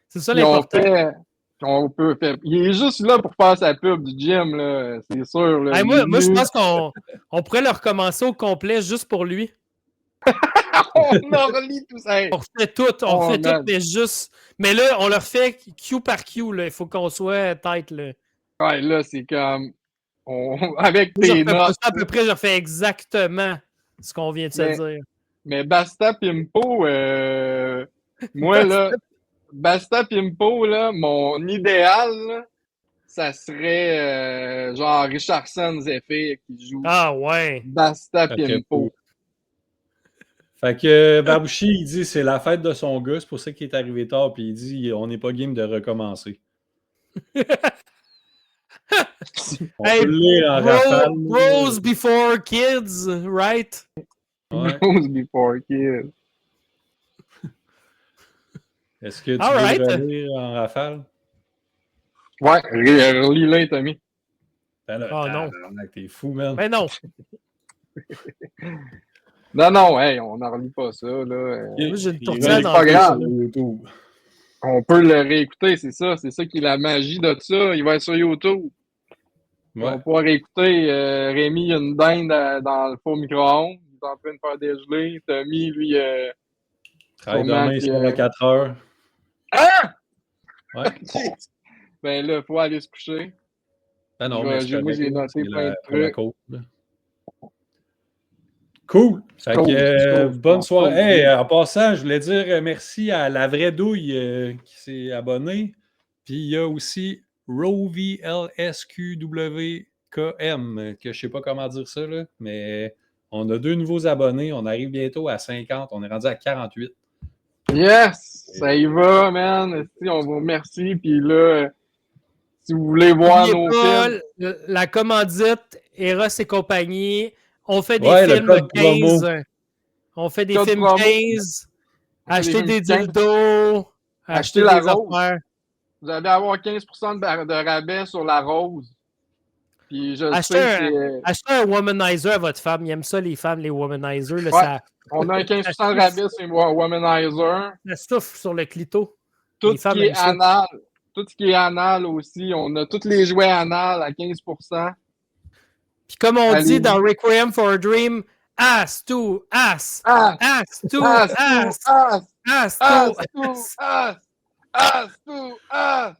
C'est ça l'important. Il est juste là pour faire sa pub du gym, là. C'est sûr. Là. Hey, moi, je pense qu'on pourrait le recommencer au complet juste pour lui. On en relit tout ça. On refait tout, mais juste. Mais là, on le refait Q par Q, là. Il faut qu'on soit tête, là. Ouais, là, c'est comme. Avec tes notes. À peu près, je refais exactement ce qu'on vient de se dire. Mais Basta Pimpo, moi, là, Basta Pimpo, là, mon idéal, là, ça serait genre Richardson Zephyr qui joue. Ah ouais. Basta Pimpo. Fait que Barbouchi, il dit c'est la fête de son gars, c'est pour ça qu'il est arrivé tard, puis il dit on n'est pas game de recommencer. On Hey, peut le lire en rafale. Bros before kids, right? Ouais. Bros before kids. Est-ce que tu All veux right. le relire en rafale? Ouais, relis-le, Tommy. Ben là, Oh non. tabarnak, t'es fou, man. Mais non. Non, hey, on n'en relit pas ça, là. Moi, j'ai une Il tourtière relit dans pas le grave. sur YouTube. On peut le réécouter, c'est ça. C'est ça qui est la magie de ça. Il va être sur YouTube. On va Ouais. pouvoir écouter Rémi, il y a une dinde dans le faux micro-ondes. Il est en train de faire dégeler. Tommy, lui, Travaille sûrement demain que- soir à 4 heures. Ah! Ouais. Ben là, il faut aller se coucher. Ah non, Moi, mais c'est j'ai correct, noté c'est plein de pour la trucs. côte. Là. Cool. Fait que, bonne soirée. Hey, en passant, je voulais dire merci à La Vraie Douille qui s'est abonné. Puis il y a aussi RoVLSQWKM, que je sais pas comment dire ça, là, mais on a 2 nouveaux abonnés. On arrive bientôt à 50. On est rendu à 48. Yes! Ça y va, man. Esti, on vous remercie. Puis là, si vous voulez voir N'oubliez nos pas, films, la commandite, Eros et compagnie. On fait des Ouais, le films code 15. promo. On fait des Code films promo. 15. On fait des Acheter films des 15. dildos. Acheter Achetez la des rose. affaires. vous allez avoir 15% de rabais sur la rose. Puis je Achetez sais que Achetez un womanizer à votre femme. Il aime ça, les femmes, les womanizers. Là, Ouais. on a un 15% de rabais sur les Womanizer. Ça souffle sur le clito. Tout Les ce femmes qui est aiment ça. anal. Tout ce qui est anal aussi. On a tous les jouets anal à 15%. Puis comme on Allez-y. dit dans Requiem for a Dream, ass to ass. Ass, Ass to ass, ass. ass, Ass ass, to ass. ass, ass, ass, ass.